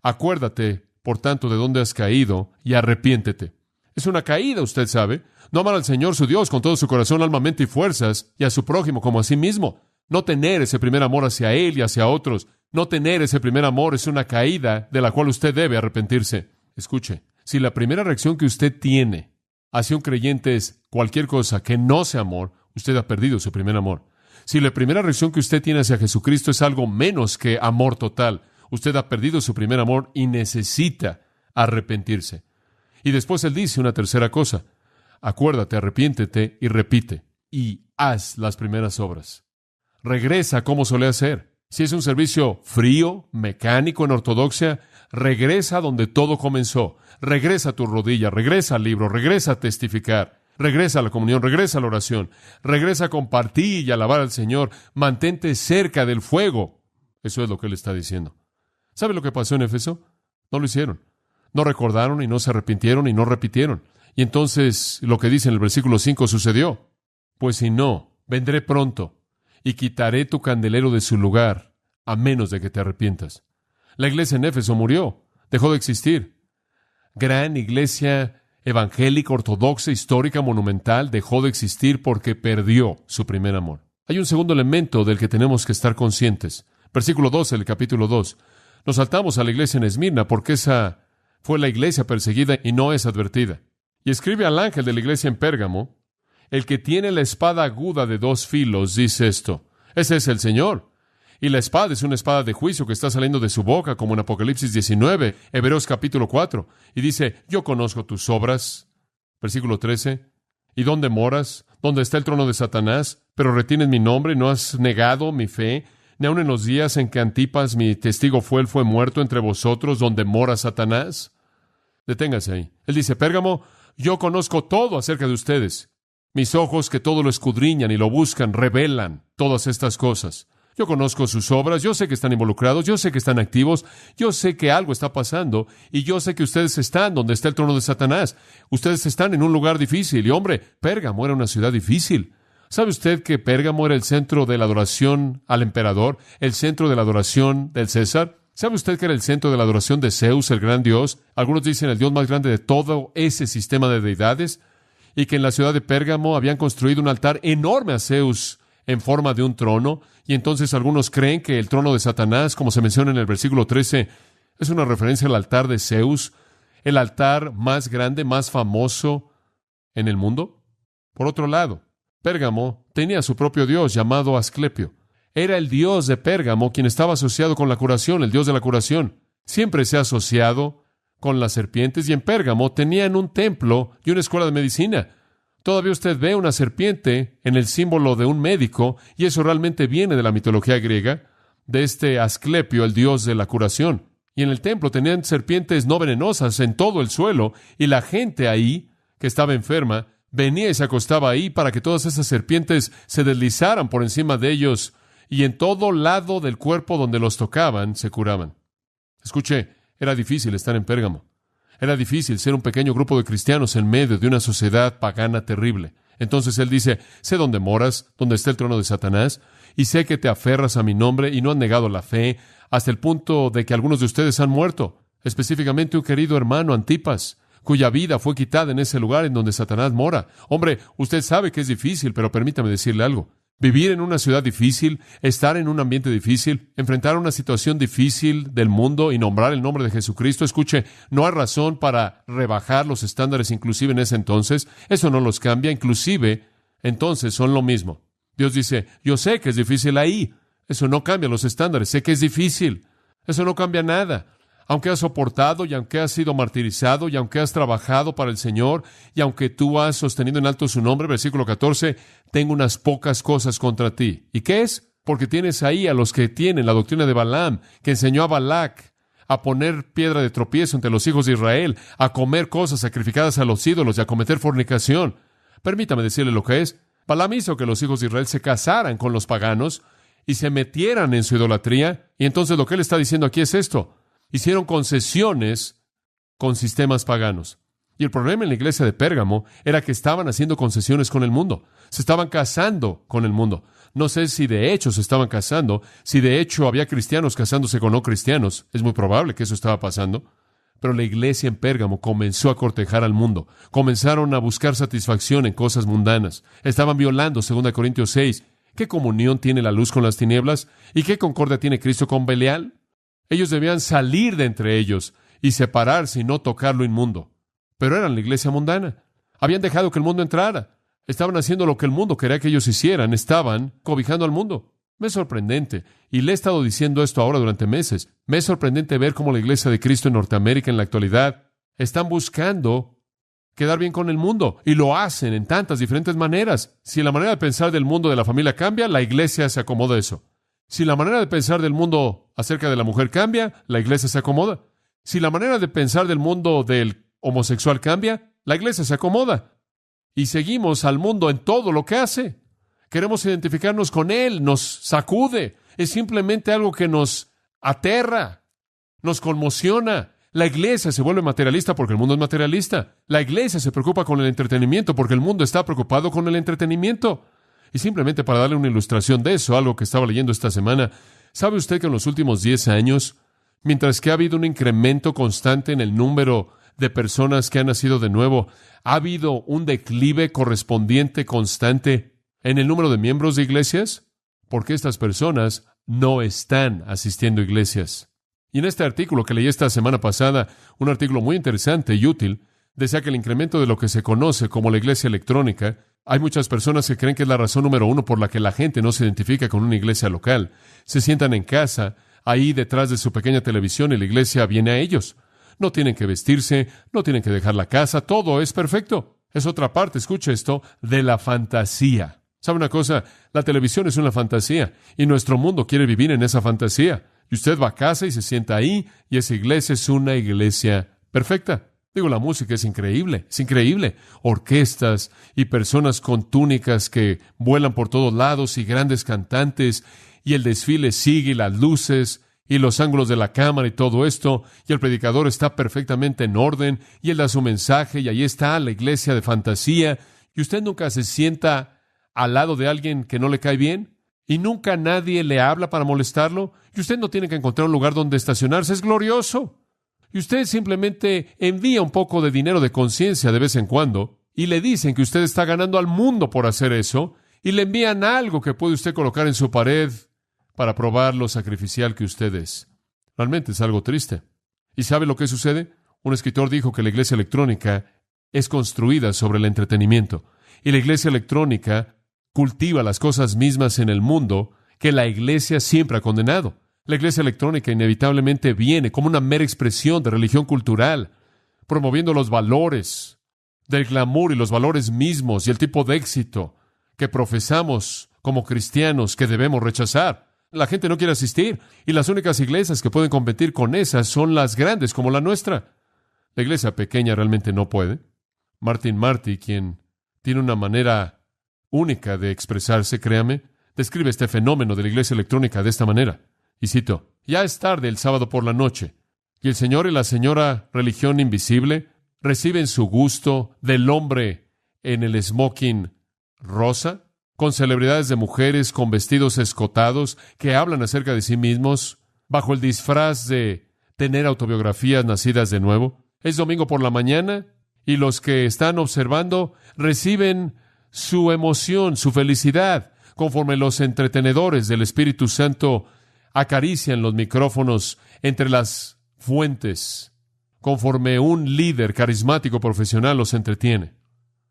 Acuérdate, por tanto, de dónde has caído y arrepiéntete. Es una caída, usted sabe. No amar al Señor su Dios con todo su corazón, alma, mente y fuerzas, y a su prójimo como a sí mismo. No tener ese primer amor hacia Él y hacia otros. No tener ese primer amor es una caída de la cual usted debe arrepentirse. Escuche, si la primera reacción que usted tiene hacia un creyente es cualquier cosa que no sea amor, usted ha perdido su primer amor. Si la primera reacción que usted tiene hacia Jesucristo es algo menos que amor total, usted ha perdido su primer amor y necesita arrepentirse. Y después él dice una tercera cosa. Acuérdate, arrepiéntete y repite. Y haz las primeras obras. Regresa como solía ser. Si es un servicio frío, mecánico en ortodoxia, regresa a donde todo comenzó. Regresa a tu rodilla, regresa al libro, regresa a testificar, regresa a la comunión, regresa a la oración, regresa a compartir y alabar al Señor. Mantente cerca del fuego. Eso es lo que él está diciendo. ¿Sabe lo que pasó en Éfeso? No lo hicieron. No recordaron y no se arrepintieron y no repitieron. Y entonces lo que dice en el versículo 5 sucedió. Pues si no, vendré pronto y quitaré tu candelero de su lugar, a menos de que te arrepientas. La iglesia en Éfeso murió, dejó de existir. Gran iglesia evangélica, ortodoxa, histórica, monumental, dejó de existir porque perdió su primer amor. Hay un segundo elemento del que tenemos que estar conscientes. Versículo 12 del capítulo 2. Nos saltamos a la iglesia en Esmirna porque esa fue la iglesia perseguida y no es advertida. Y escribe al ángel de la iglesia en Pérgamo, el que tiene la espada aguda de 2 filos, dice esto. Ese es el Señor. Y la espada es una espada de juicio que está saliendo de su boca, como en Apocalipsis 19, Hebreos capítulo 4. Y dice, yo conozco tus obras. Versículo 13. ¿Y dónde moras? ¿Dónde está el trono de Satanás? Pero retienes mi nombre y no has negado mi fe. Ni aun en los días en que Antipas, mi testigo fiel, fue muerto entre vosotros, donde mora Satanás. Deténgase ahí. Él dice, Pérgamo, yo conozco todo acerca de ustedes. Mis ojos que todo lo escudriñan y lo buscan, revelan todas estas cosas. Yo conozco sus obras, yo sé que están involucrados, yo sé que están activos, yo sé que algo está pasando, y yo sé que ustedes están donde está el trono de Satanás. Ustedes están en un lugar difícil, y hombre, Pérgamo era una ciudad difícil. ¿Sabe usted que Pérgamo era el centro de la adoración al emperador, el centro de la adoración del César? ¿Sabe usted que era el centro de la adoración de Zeus, el gran dios? Algunos dicen el dios más grande de todo ese sistema de deidades, y que en la ciudad de Pérgamo habían construido un altar enorme a Zeus en forma de un trono, y entonces algunos creen que el trono de Satanás, como se menciona en el versículo 13, es una referencia al altar de Zeus, el altar más grande, más famoso en el mundo. Por otro lado, Pérgamo tenía su propio dios llamado Asclepio. Era el dios de Pérgamo quien estaba asociado con la curación, el dios de la curación. Siempre se ha asociado con las serpientes, y en Pérgamo tenían un templo y una escuela de medicina. Todavía usted ve una serpiente en el símbolo de un médico, y eso realmente viene de la mitología griega, de este Asclepio, el dios de la curación. Y en el templo tenían serpientes no venenosas en todo el suelo, y la gente ahí, que estaba enferma, venía y se acostaba ahí para que todas esas serpientes se deslizaran por encima de ellos, y en todo lado del cuerpo donde los tocaban, se curaban. Escuche, era difícil estar en Pérgamo. Era difícil ser un pequeño grupo de cristianos en medio de una sociedad pagana terrible. Entonces él dice, sé dónde moras, dónde está el trono de Satanás, y sé que te aferras a mi nombre y no han negado la fe, hasta el punto de que algunos de ustedes han muerto, específicamente un querido hermano Antipas, cuya vida fue quitada en ese lugar en donde Satanás mora. Hombre, usted sabe que es difícil, pero permítame decirle algo. Vivir en una ciudad difícil, estar en un ambiente difícil, enfrentar una situación difícil del mundo y nombrar el nombre de Jesucristo, escuche, no hay razón para rebajar los estándares inclusive en ese entonces. Eso no los cambia, inclusive entonces son lo mismo. Dios dice, yo sé que es difícil ahí. Eso no cambia los estándares, sé que es difícil. Eso no cambia nada. Aunque has soportado y aunque has sido martirizado y aunque has trabajado para el Señor y aunque tú has sostenido en alto su nombre, versículo 14, tengo unas pocas cosas contra ti. ¿Y qué es? Porque tienes ahí a los que tienen la doctrina de Balaam, que enseñó a Balac a poner piedra de tropiezo entre los hijos de Israel, a comer cosas sacrificadas a los ídolos y a cometer fornicación. Permítame decirle lo que es. Balaam hizo que los hijos de Israel se casaran con los paganos y se metieran en su idolatría. Y entonces lo que él está diciendo aquí es esto. Hicieron concesiones con sistemas paganos. Y el problema en la iglesia de Pérgamo era que estaban haciendo concesiones con el mundo. Se estaban casando con el mundo. No sé si de hecho se estaban casando, si de hecho había cristianos casándose con no cristianos. Es muy probable que eso estaba pasando. Pero la iglesia en Pérgamo comenzó a cortejar al mundo. Comenzaron a buscar satisfacción en cosas mundanas. Estaban violando, 2 Corintios 6. ¿Qué comunión tiene la luz con las tinieblas? ¿Y qué concordia tiene Cristo con Belial? Ellos debían salir de entre ellos y separarse y no tocar lo inmundo. Pero eran la iglesia mundana. Habían dejado que el mundo entrara. Estaban haciendo lo que el mundo quería que ellos hicieran. Estaban cobijando al mundo. Me es sorprendente. Y le he estado diciendo esto ahora durante meses. Me es sorprendente ver cómo la iglesia de Cristo en Norteamérica en la actualidad están buscando quedar bien con el mundo. Y lo hacen en tantas diferentes maneras. Si la manera de pensar del mundo de la familia cambia, la iglesia se acomoda a eso. Si la manera de pensar del mundo acerca de la mujer cambia, la iglesia se acomoda. Si la manera de pensar del mundo del homosexual cambia, la iglesia se acomoda. Y seguimos al mundo en todo lo que hace. Queremos identificarnos con él, nos sacude. Es simplemente algo que nos aterra. Nos conmociona. La iglesia se vuelve materialista porque el mundo es materialista. La iglesia se preocupa con el entretenimiento porque el mundo está preocupado con el entretenimiento. Y simplemente para darle una ilustración de eso, algo que estaba leyendo esta semana, ¿sabe usted que en los últimos 10 años, mientras que ha habido un incremento constante en el número de personas que han nacido de nuevo, ha habido un declive correspondiente constante en el número de miembros de iglesias? Porque estas personas no están asistiendo a iglesias. Y en este artículo que leí esta semana pasada, un artículo muy interesante y útil, decía que el incremento de lo que se conoce como la iglesia electrónica, hay muchas personas que creen que es la razón número uno por la que la gente no se identifica con una iglesia local. Se sientan en casa, ahí detrás de su pequeña televisión, y la iglesia viene a ellos. No tienen que vestirse, no tienen que dejar la casa, todo es perfecto. Es otra parte, escuche esto, de la fantasía. ¿Sabe una cosa? La televisión es una fantasía, y nuestro mundo quiere vivir en esa fantasía. Y usted va a casa y se sienta ahí, y esa iglesia es una iglesia perfecta. Digo, la música es increíble, es increíble. Orquestas y personas con túnicas que vuelan por todos lados y grandes cantantes, y el desfile sigue, y las luces y los ángulos de la cámara y todo esto, y el predicador está perfectamente en orden, y él da su mensaje, y ahí está la iglesia de fantasía, y usted nunca se sienta al lado de alguien que no le cae bien, y nunca nadie le habla para molestarlo, y usted no tiene que encontrar un lugar donde estacionarse. Es glorioso. Y usted simplemente envía un poco de dinero de conciencia de vez en cuando, y le dicen que usted está ganando al mundo por hacer eso, y le envían algo que puede usted colocar en su pared para probar lo sacrificial que usted es. Realmente es algo triste. ¿Y sabe lo que sucede? Un escritor dijo que la iglesia electrónica es construida sobre el entretenimiento, y la iglesia electrónica cultiva las cosas mismas en el mundo que la iglesia siempre ha condenado. La iglesia electrónica inevitablemente viene como una mera expresión de religión cultural, promoviendo los valores del glamour y los valores mismos y el tipo de éxito que profesamos como cristianos que debemos rechazar. La gente no quiere asistir, y las únicas iglesias que pueden competir con esas son las grandes como la nuestra. La iglesia pequeña realmente no puede. Martin Marty, quien tiene una manera única de expresarse, créame, describe este fenómeno de la iglesia electrónica de esta manera. Y cito: ya es tarde el sábado por la noche, y el señor y la señora religión invisible reciben su gusto del hombre en el smoking rosa, con celebridades de mujeres con vestidos escotados que hablan acerca de sí mismos bajo el disfraz de tener autobiografías nacidas de nuevo. Es domingo por la mañana, y los que están observando reciben su emoción, su felicidad, conforme los entretenedores del Espíritu Santo acarician los micrófonos entre las fuentes, conforme un líder carismático profesional los entretiene.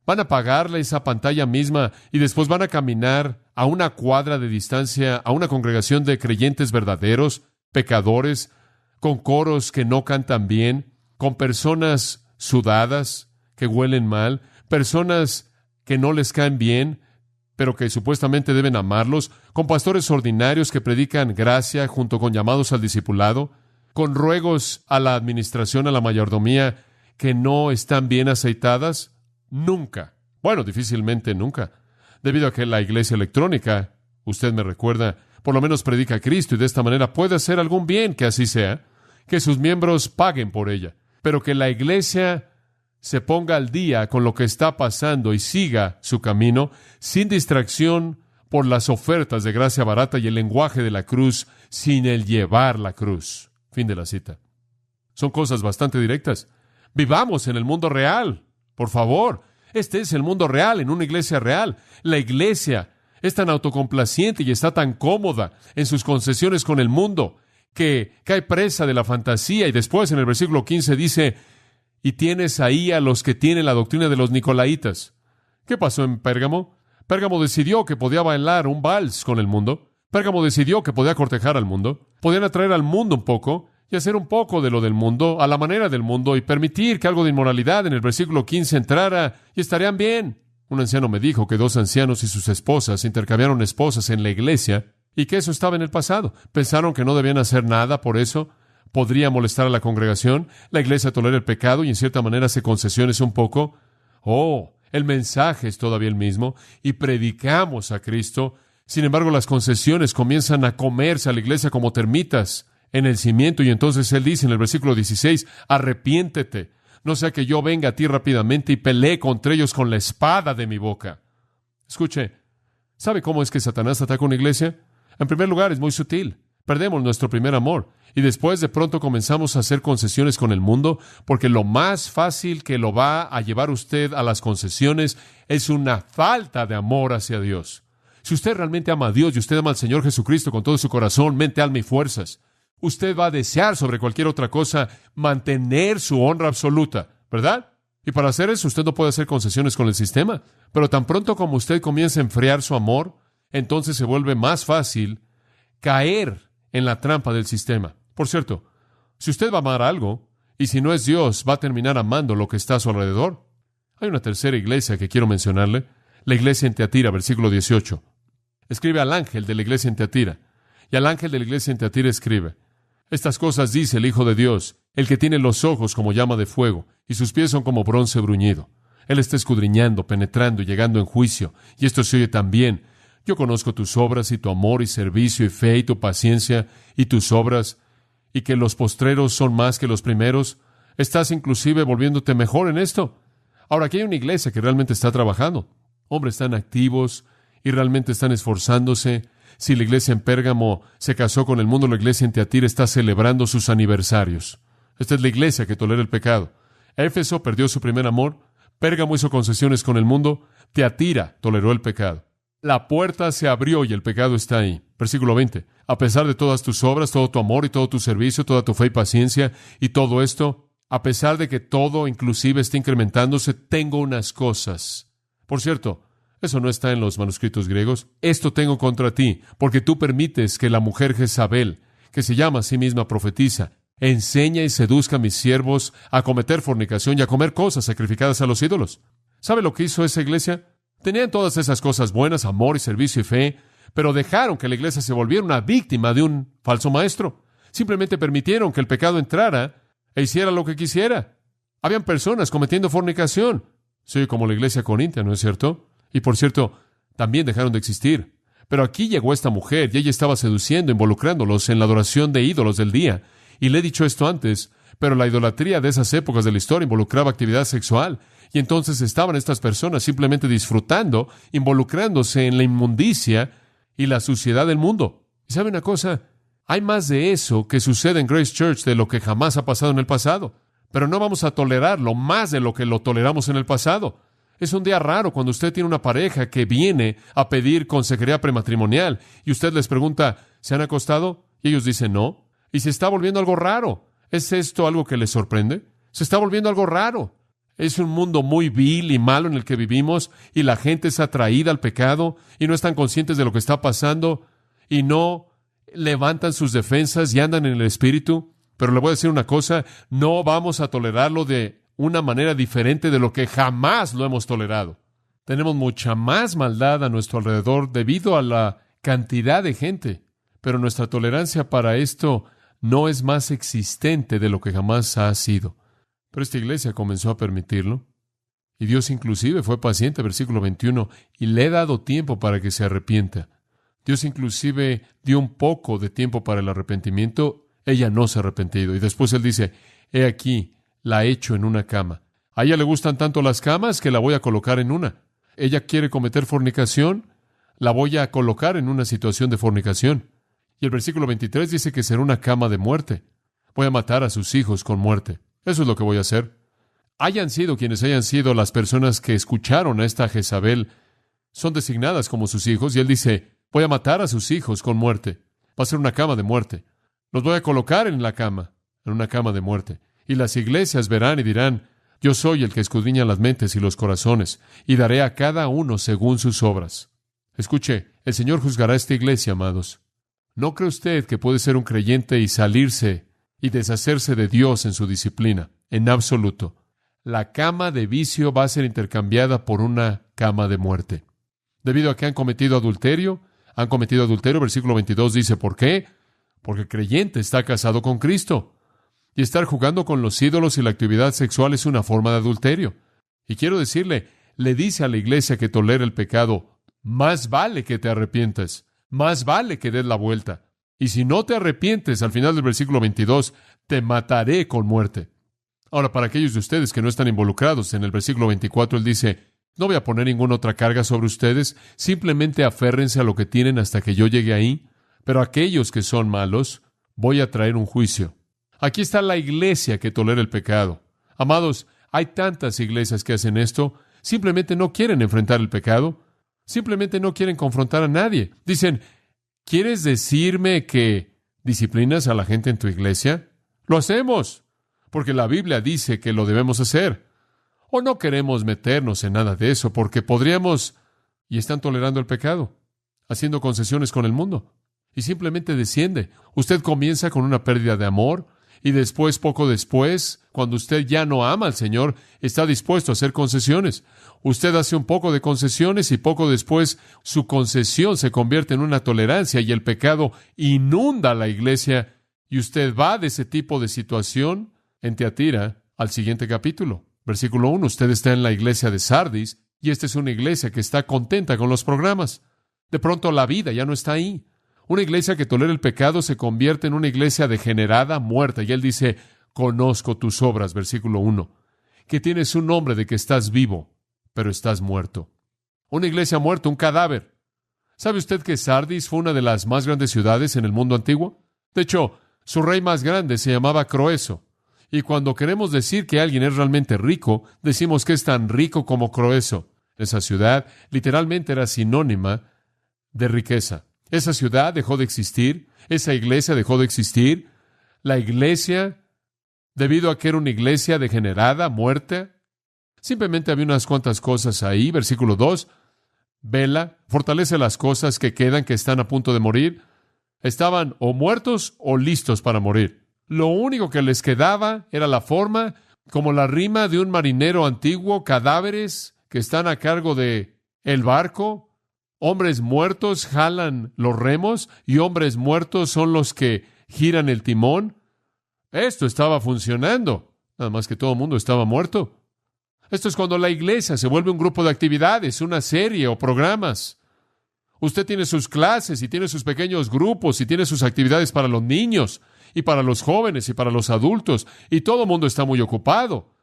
Van a apagarle esa pantalla misma y después van a caminar a una cuadra de distancia a una congregación de creyentes verdaderos, pecadores, con coros que no cantan bien, con personas sudadas, que huelen mal, personas que no les caen bien, pero que supuestamente deben amarlos, con pastores ordinarios que predican gracia junto con llamados al discipulado, con ruegos a la administración, a la mayordomía, que no están bien aceitadas. Nunca, bueno, difícilmente nunca, debido a que la iglesia electrónica, usted me recuerda, por lo menos predica a Cristo, y de esta manera puede hacer algún bien, que así sea, que sus miembros paguen por ella, pero que la iglesia se ponga al día con lo que está pasando y siga su camino sin distracción por las ofertas de gracia barata y el lenguaje de la cruz, sin el llevar la cruz. Fin de la cita. Son cosas bastante directas. Vivamos en el mundo real, por favor. Este es el mundo real, en una iglesia real. La iglesia es tan autocomplaciente y está tan cómoda en sus concesiones con el mundo que cae presa de la fantasía, y después en el versículo 15 dice: y tienes ahí a los que tienen la doctrina de los nicolaitas. ¿Qué pasó en Pérgamo? Pérgamo decidió que podía bailar un vals con el mundo. Pérgamo decidió que podía cortejar al mundo. Podían atraer al mundo un poco y hacer un poco de lo del mundo, a la manera del mundo, y permitir que algo de inmoralidad en el versículo 15 entrara, y estarían bien. Un anciano me dijo que 2 ancianos y sus esposas intercambiaron esposas en la iglesia, y que eso estaba en el pasado. Pensaron que no debían hacer nada por eso. Podría molestar a la congregación. La iglesia tolera el pecado y en cierta manera hace concesiones un poco. El mensaje es todavía el mismo y predicamos a Cristo. Sin embargo, las concesiones comienzan a comerse a la iglesia como termitas en el cimiento. Y entonces él dice en el versículo 16, arrepiéntete, no sea que yo venga a ti rápidamente y pelee contra ellos con la espada de mi boca. Escuche, ¿sabe cómo es que Satanás ataca una iglesia? En primer lugar, es muy sutil. Perdemos nuestro primer amor y después de pronto comenzamos a hacer concesiones con el mundo, porque lo más fácil que lo va a llevar usted a las concesiones es una falta de amor hacia Dios. Si usted realmente ama a Dios y usted ama al Señor Jesucristo con todo su corazón, mente, alma y fuerzas, usted va a desear sobre cualquier otra cosa mantener su honra absoluta, ¿verdad? Y para hacer eso usted no puede hacer concesiones con el sistema, pero tan pronto como usted comienza a enfriar su amor, entonces se vuelve más fácil caer en la trampa del sistema. Por cierto, si usted va a amar algo, y si no es Dios, va a terminar amando lo que está a su alrededor. Hay una tercera iglesia que quiero mencionarle, la iglesia en Teatira, versículo 18. Escribe al ángel de la iglesia en Teatira, y al ángel de la iglesia en Teatira escribe, estas cosas dice el Hijo de Dios, el que tiene los ojos como llama de fuego, y sus pies son como bronce bruñido. Él está escudriñando, penetrando y llegando en juicio, y esto se oye también. Yo conozco tus obras y tu amor y servicio y fe y tu paciencia y tus obras, y que los postreros son más que los primeros. Estás inclusive volviéndote mejor en esto. Ahora, aquí hay una iglesia que realmente está trabajando. Hombres están activos y realmente están esforzándose. Si la iglesia en Pérgamo se casó con el mundo, la iglesia en Teatira está celebrando sus aniversarios. Esta es la iglesia que tolera el pecado. Éfeso perdió su primer amor. Pérgamo hizo concesiones con el mundo. Teatira toleró el pecado. La puerta se abrió y el pecado está ahí. Versículo 20. A pesar de todas tus obras, todo tu amor y todo tu servicio, toda tu fe y paciencia y todo esto, a pesar de que todo inclusive esté incrementándose, tengo unas cosas. Por cierto, eso no está en los manuscritos griegos. Esto tengo contra ti, porque tú permites que la mujer Jezabel, que se llama a sí misma profetisa, enseña y seduzca a mis siervos a cometer fornicación y a comer cosas sacrificadas a los ídolos. ¿Sabe lo que hizo esa iglesia? Tenían todas esas cosas buenas, amor y servicio y fe, pero dejaron que la iglesia se volviera una víctima de un falso maestro. Simplemente permitieron que el pecado entrara e hiciera lo que quisiera. Habían personas cometiendo fornicación. Sí, como la iglesia corintia, ¿no es cierto? Y por cierto, también dejaron de existir. Pero aquí llegó esta mujer y ella estaba seduciendo, involucrándolos en la adoración de ídolos del día. Y le he dicho esto antes, pero la idolatría de esas épocas de la historia involucraba actividad sexual. Y entonces estaban estas personas simplemente disfrutando, involucrándose en la inmundicia y la suciedad del mundo. ¿Y sabe una cosa? Hay más de eso que sucede en Grace Church de lo que jamás ha pasado en el pasado. Pero no vamos a tolerarlo más de lo que lo toleramos en el pasado. Es un día raro cuando usted tiene una pareja que viene a pedir consejería prematrimonial y usted les pregunta, ¿se han acostado? Y ellos dicen no. Y se está volviendo algo raro. ¿Es esto algo que les sorprende? Se está volviendo algo raro. Es un mundo muy vil y malo en el que vivimos y la gente es atraída al pecado y no están conscientes de lo que está pasando y no levantan sus defensas y andan en el espíritu. Pero le voy a decir una cosa, no vamos a tolerarlo de una manera diferente de lo que jamás lo hemos tolerado. Tenemos mucha más maldad a nuestro alrededor debido a la cantidad de gente, pero nuestra tolerancia para esto no es más existente de lo que jamás ha sido. Pero esta iglesia comenzó a permitirlo. Y Dios inclusive fue paciente, versículo 21, y le he dado tiempo para que se arrepienta. Dios inclusive dio un poco de tiempo para el arrepentimiento. Ella no se ha arrepentido. Y después él dice, he aquí, la he hecho en una cama. A ella le gustan tanto las camas que la voy a colocar en una. Ella quiere cometer fornicación, la voy a colocar en una situación de fornicación. Y el versículo 23 dice que será una cama de muerte. Voy a matar a sus hijos con muerte. Eso es lo que voy a hacer. Hayan sido quienes hayan sido las personas que escucharon a esta Jezabel, son designadas como sus hijos, y él dice, voy a matar a sus hijos con muerte. Va a ser una cama de muerte. Los voy a colocar en la cama, en una cama de muerte. Y las iglesias verán y dirán, yo soy el que escudriña las mentes y los corazones, y daré a cada uno según sus obras. Escuche, el Señor juzgará esta iglesia, amados. ¿No cree usted que puede ser un creyente y salirse y deshacerse de Dios en su disciplina? En absoluto. La cama de vicio va a ser intercambiada por una cama de muerte. Debido a que han cometido adulterio, versículo 22 dice, ¿por qué? Porque el creyente está casado con Cristo. Y estar jugando con los ídolos y la actividad sexual es una forma de adulterio. Y quiero decirle, le dice a la iglesia que tolera el pecado, más vale que te arrepientas, más vale que des la vuelta. Y si no te arrepientes, al final del versículo 22, te mataré con muerte. Ahora, para aquellos de ustedes que no están involucrados, en el versículo 24 él dice, no voy a poner ninguna otra carga sobre ustedes, simplemente aférrense a lo que tienen hasta que yo llegue ahí, pero aquellos que son malos, voy a traer un juicio. Aquí está la iglesia que tolera el pecado. Amados, hay tantas iglesias que hacen esto, simplemente no quieren enfrentar el pecado, simplemente no quieren confrontar a nadie. Dicen, ¿quieres decirme que disciplinas a la gente en tu iglesia? Lo hacemos, porque la Biblia dice que lo debemos hacer. O no queremos meternos en nada de eso, porque podríamos, y están tolerando el pecado, haciendo concesiones con el mundo, y simplemente desciende. Usted comienza con una pérdida de amor, y después, poco después, cuando usted ya no ama al Señor, está dispuesto a hacer concesiones. Usted hace un poco de concesiones y poco después su concesión se convierte en una tolerancia y el pecado inunda la iglesia y usted va de ese tipo de situación en Tiatira al siguiente capítulo. Versículo 1, usted está en la iglesia de Sardis y esta es una iglesia que está contenta con los programas. De pronto la vida ya no está ahí. Una iglesia que tolera el pecado se convierte en una iglesia degenerada, muerta. Y él dice, conozco tus obras, versículo 1, que tienes un nombre de que estás vivo, pero estás muerto. Una iglesia muerta, un cadáver. ¿Sabe usted que Sardis fue una de las más grandes ciudades en el mundo antiguo? De hecho, su rey más grande se llamaba Croeso. Y cuando queremos decir que alguien es realmente rico, decimos que es tan rico como Croeso. Esa ciudad literalmente era sinónima de riqueza. Esa ciudad dejó de existir, esa iglesia dejó de existir. La iglesia, debido a que era una iglesia degenerada, muerta, simplemente había unas cuantas cosas ahí. Versículo 2, vela, fortalece las cosas que quedan, que están a punto de morir. Estaban o muertos o listos para morir. Lo único que les quedaba era la forma, como la rima de un marinero antiguo, cadáveres que están a cargo de el barco. Hombres muertos jalan los remos y hombres muertos son los que giran el timón. Esto estaba funcionando, nada más que todo el mundo estaba muerto. Esto es cuando la iglesia se vuelve un grupo de actividades, una serie o programas. Usted tiene sus clases y tiene sus pequeños grupos y tiene sus actividades para los niños y para los jóvenes y para los adultos y todo el mundo está muy ocupado.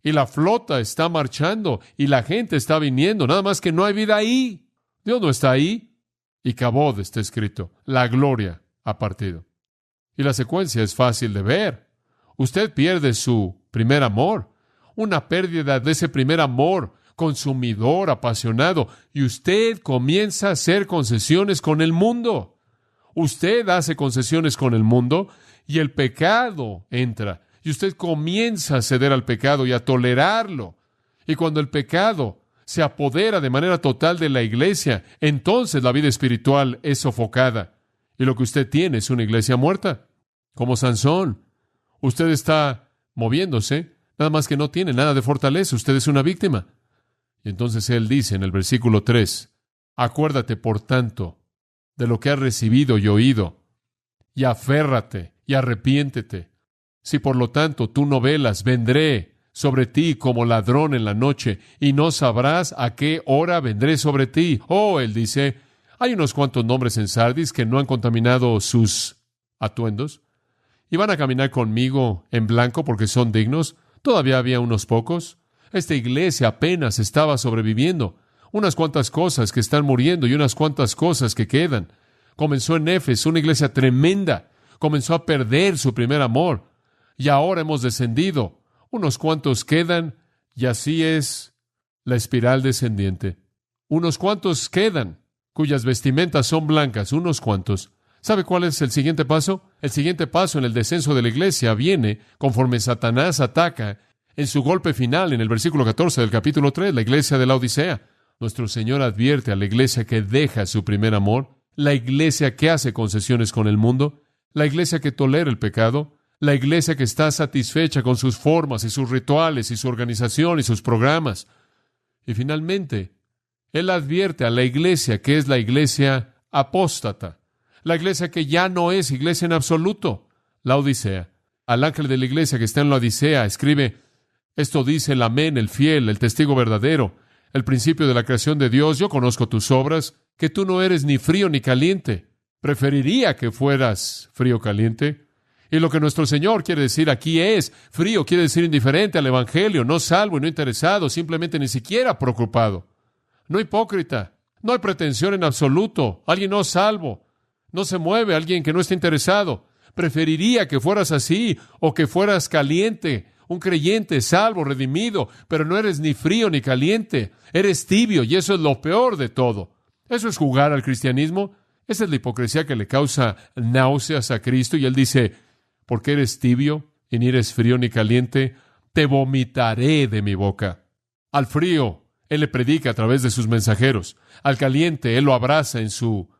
Y la flota está marchando y la gente está viniendo, nada más que no hay vida ahí. Dios no está ahí. Y Kabod está escrito. La gloria ha partido. Y la secuencia es fácil de ver. Usted pierde su primer amor. Una pérdida de ese primer amor consumidor, apasionado. Y usted comienza a hacer concesiones con el mundo. Usted hace concesiones con el mundo y el pecado entra. Y usted comienza a ceder al pecado y a tolerarlo. Y cuando el pecado se apodera de manera total de la iglesia, entonces la vida espiritual es sofocada. Y lo que usted tiene es una iglesia muerta. Como Sansón. Usted está moviéndose, nada más que no tiene nada de fortaleza. Usted es una víctima. Y entonces él dice en el versículo 3, acuérdate, por tanto, de lo que has recibido y oído, y aférrate, y arrepiéntete. Si por lo tanto tú no velas, vendré sobre ti como ladrón en la noche, y no sabrás a qué hora vendré sobre ti. Oh, él dice, hay unos cuantos nombres en Sardis que no han contaminado sus atuendos, y van a caminar conmigo en blanco porque son dignos. Todavía había unos pocos. Esta iglesia apenas estaba sobreviviendo. Unas cuantas cosas que están muriendo y unas cuantas cosas que quedan. Comenzó en Éfeso, una iglesia tremenda. Comenzó a perder su primer amor. Y ahora hemos descendido. Unos cuantos quedan, y así es la espiral descendiente. Unos cuantos quedan, cuyas vestimentas son blancas, unos cuantos. ¿Sabe cuál es el siguiente paso? El siguiente paso en el descenso de la iglesia viene conforme Satanás ataca en su golpe final, en el versículo 14 del capítulo 3, la iglesia de la Odisea. Nuestro Señor advierte a la iglesia que deja su primer amor, la iglesia que hace concesiones con el mundo, la iglesia que tolera el pecado, la iglesia que está satisfecha con sus formas y sus rituales y su organización y sus programas. Y finalmente, Él advierte a la iglesia que es la iglesia apóstata, la iglesia que ya no es iglesia en absoluto, la Odisea. Al ángel de la iglesia que está en la Odisea escribe, esto dice el amén, el fiel, el testigo verdadero, el principio de la creación de Dios. Yo conozco tus obras, que tú no eres ni frío ni caliente. Preferiría que fueras frío o caliente. Y lo que nuestro Señor quiere decir aquí es, frío quiere decir indiferente al Evangelio, no salvo y no interesado, simplemente ni siquiera preocupado. No hipócrita, no hay pretensión en absoluto, alguien no salvo, no se mueve, alguien que no está interesado. Preferiría que fueras así o que fueras caliente, un creyente salvo, redimido, pero no eres ni frío ni caliente, eres tibio y eso es lo peor de todo. Eso es jugar al cristianismo. Esa es la hipocresía que le causa náuseas a Cristo y Él dice, porque eres tibio y ni eres frío ni caliente, te vomitaré de mi boca. Al frío, Él le predica a través de sus mensajeros. Al caliente, Él lo abraza en su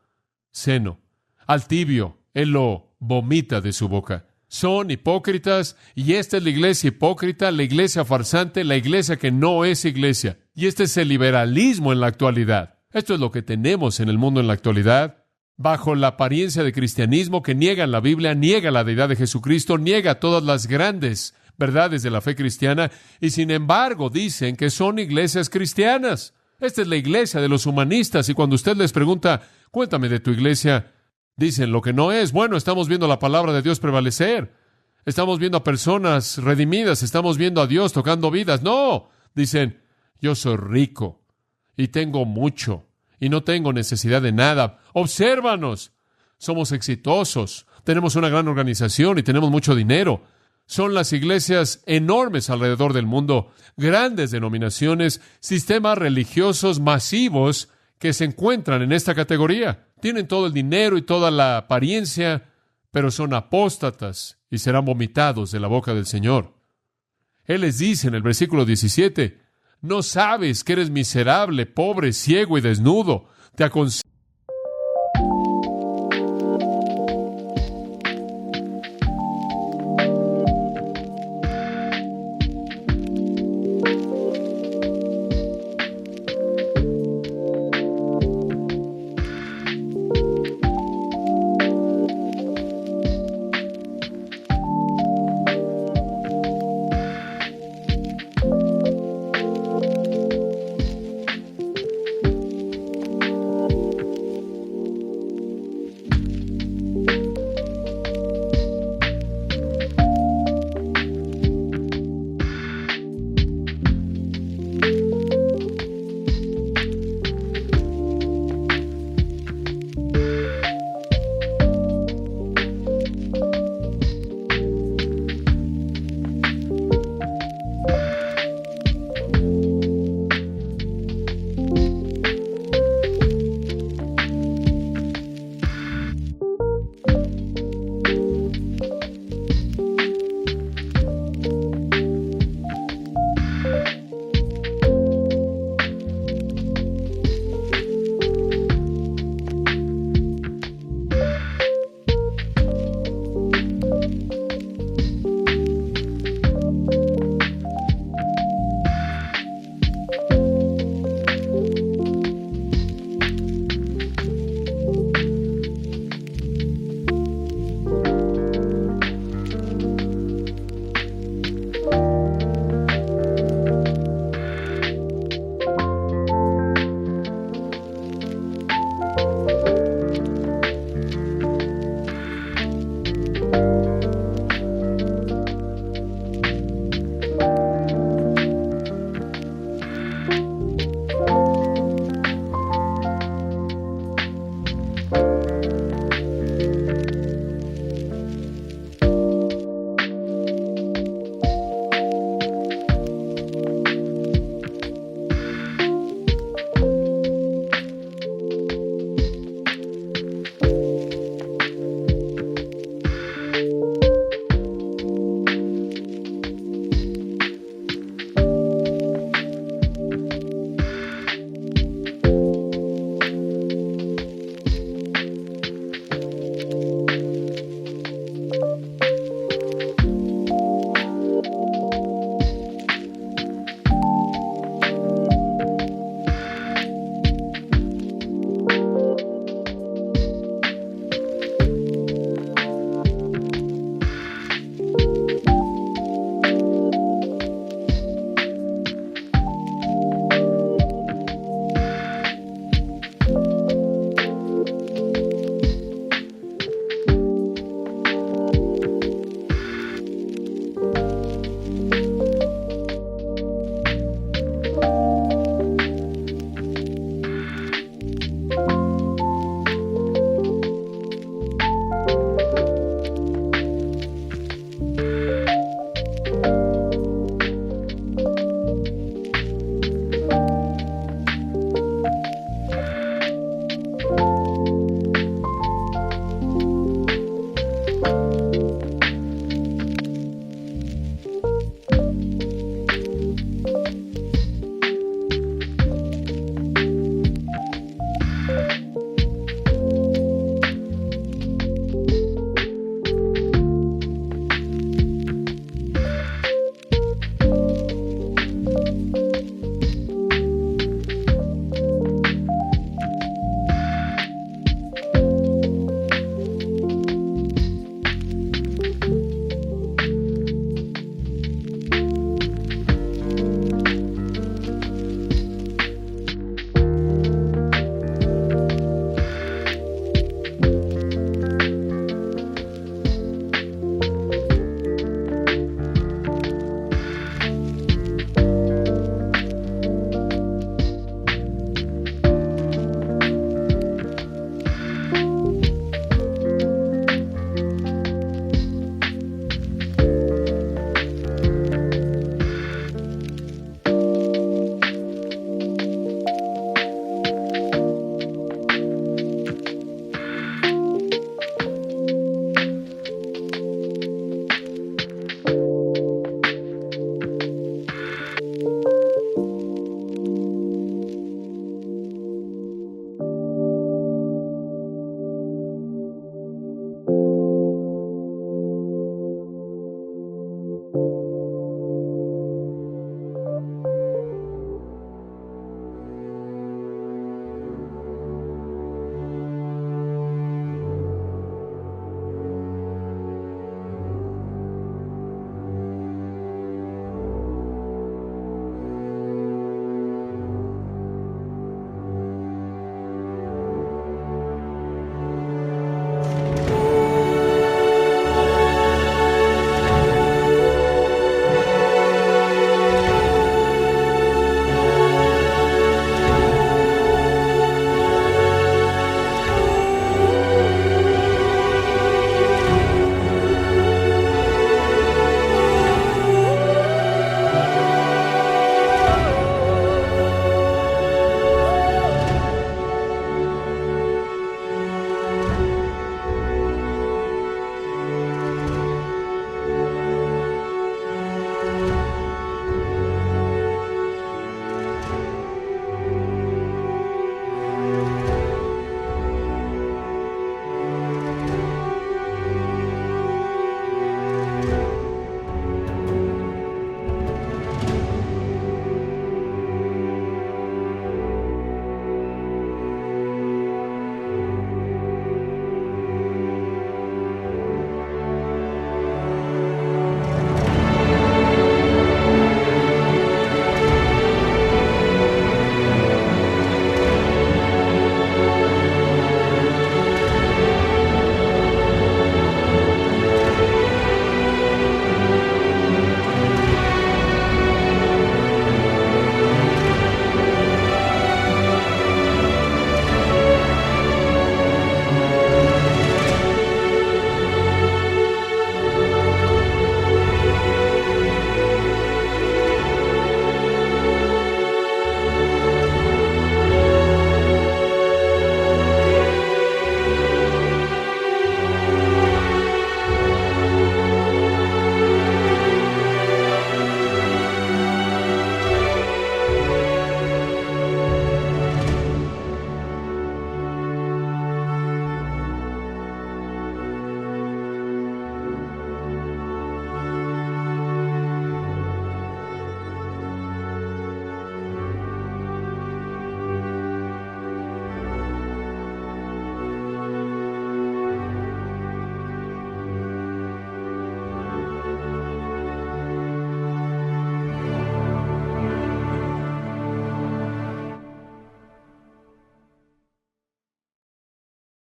seno. Al tibio, Él lo vomita de su boca. Son hipócritas y esta es la iglesia hipócrita, la iglesia farsante, la iglesia que no es iglesia. Y este es el liberalismo en la actualidad. Esto es lo que tenemos en el mundo en la actualidad. Bajo la apariencia de cristianismo que niegan la Biblia, niega la deidad de Jesucristo, niega todas las grandes verdades de la fe cristiana y sin embargo dicen que son iglesias cristianas. Esta es la iglesia de los humanistas y cuando usted les pregunta, cuéntame de tu iglesia, dicen lo que no es. Bueno, estamos viendo la palabra de Dios prevalecer. Estamos viendo a personas redimidas, estamos viendo a Dios tocando vidas. No, dicen, yo soy rico y tengo mucho. Y no tengo necesidad de nada. Obsérvanos. Somos exitosos. Tenemos una gran organización y tenemos mucho dinero. Son las iglesias enormes alrededor del mundo, grandes denominaciones, sistemas religiosos masivos que se encuentran en esta categoría. Tienen todo el dinero y toda la apariencia, pero son apóstatas y serán vomitados de la boca del Señor. Él les dice en el versículo 17, no sabes que eres miserable, pobre, ciego y desnudo. Te aconsejo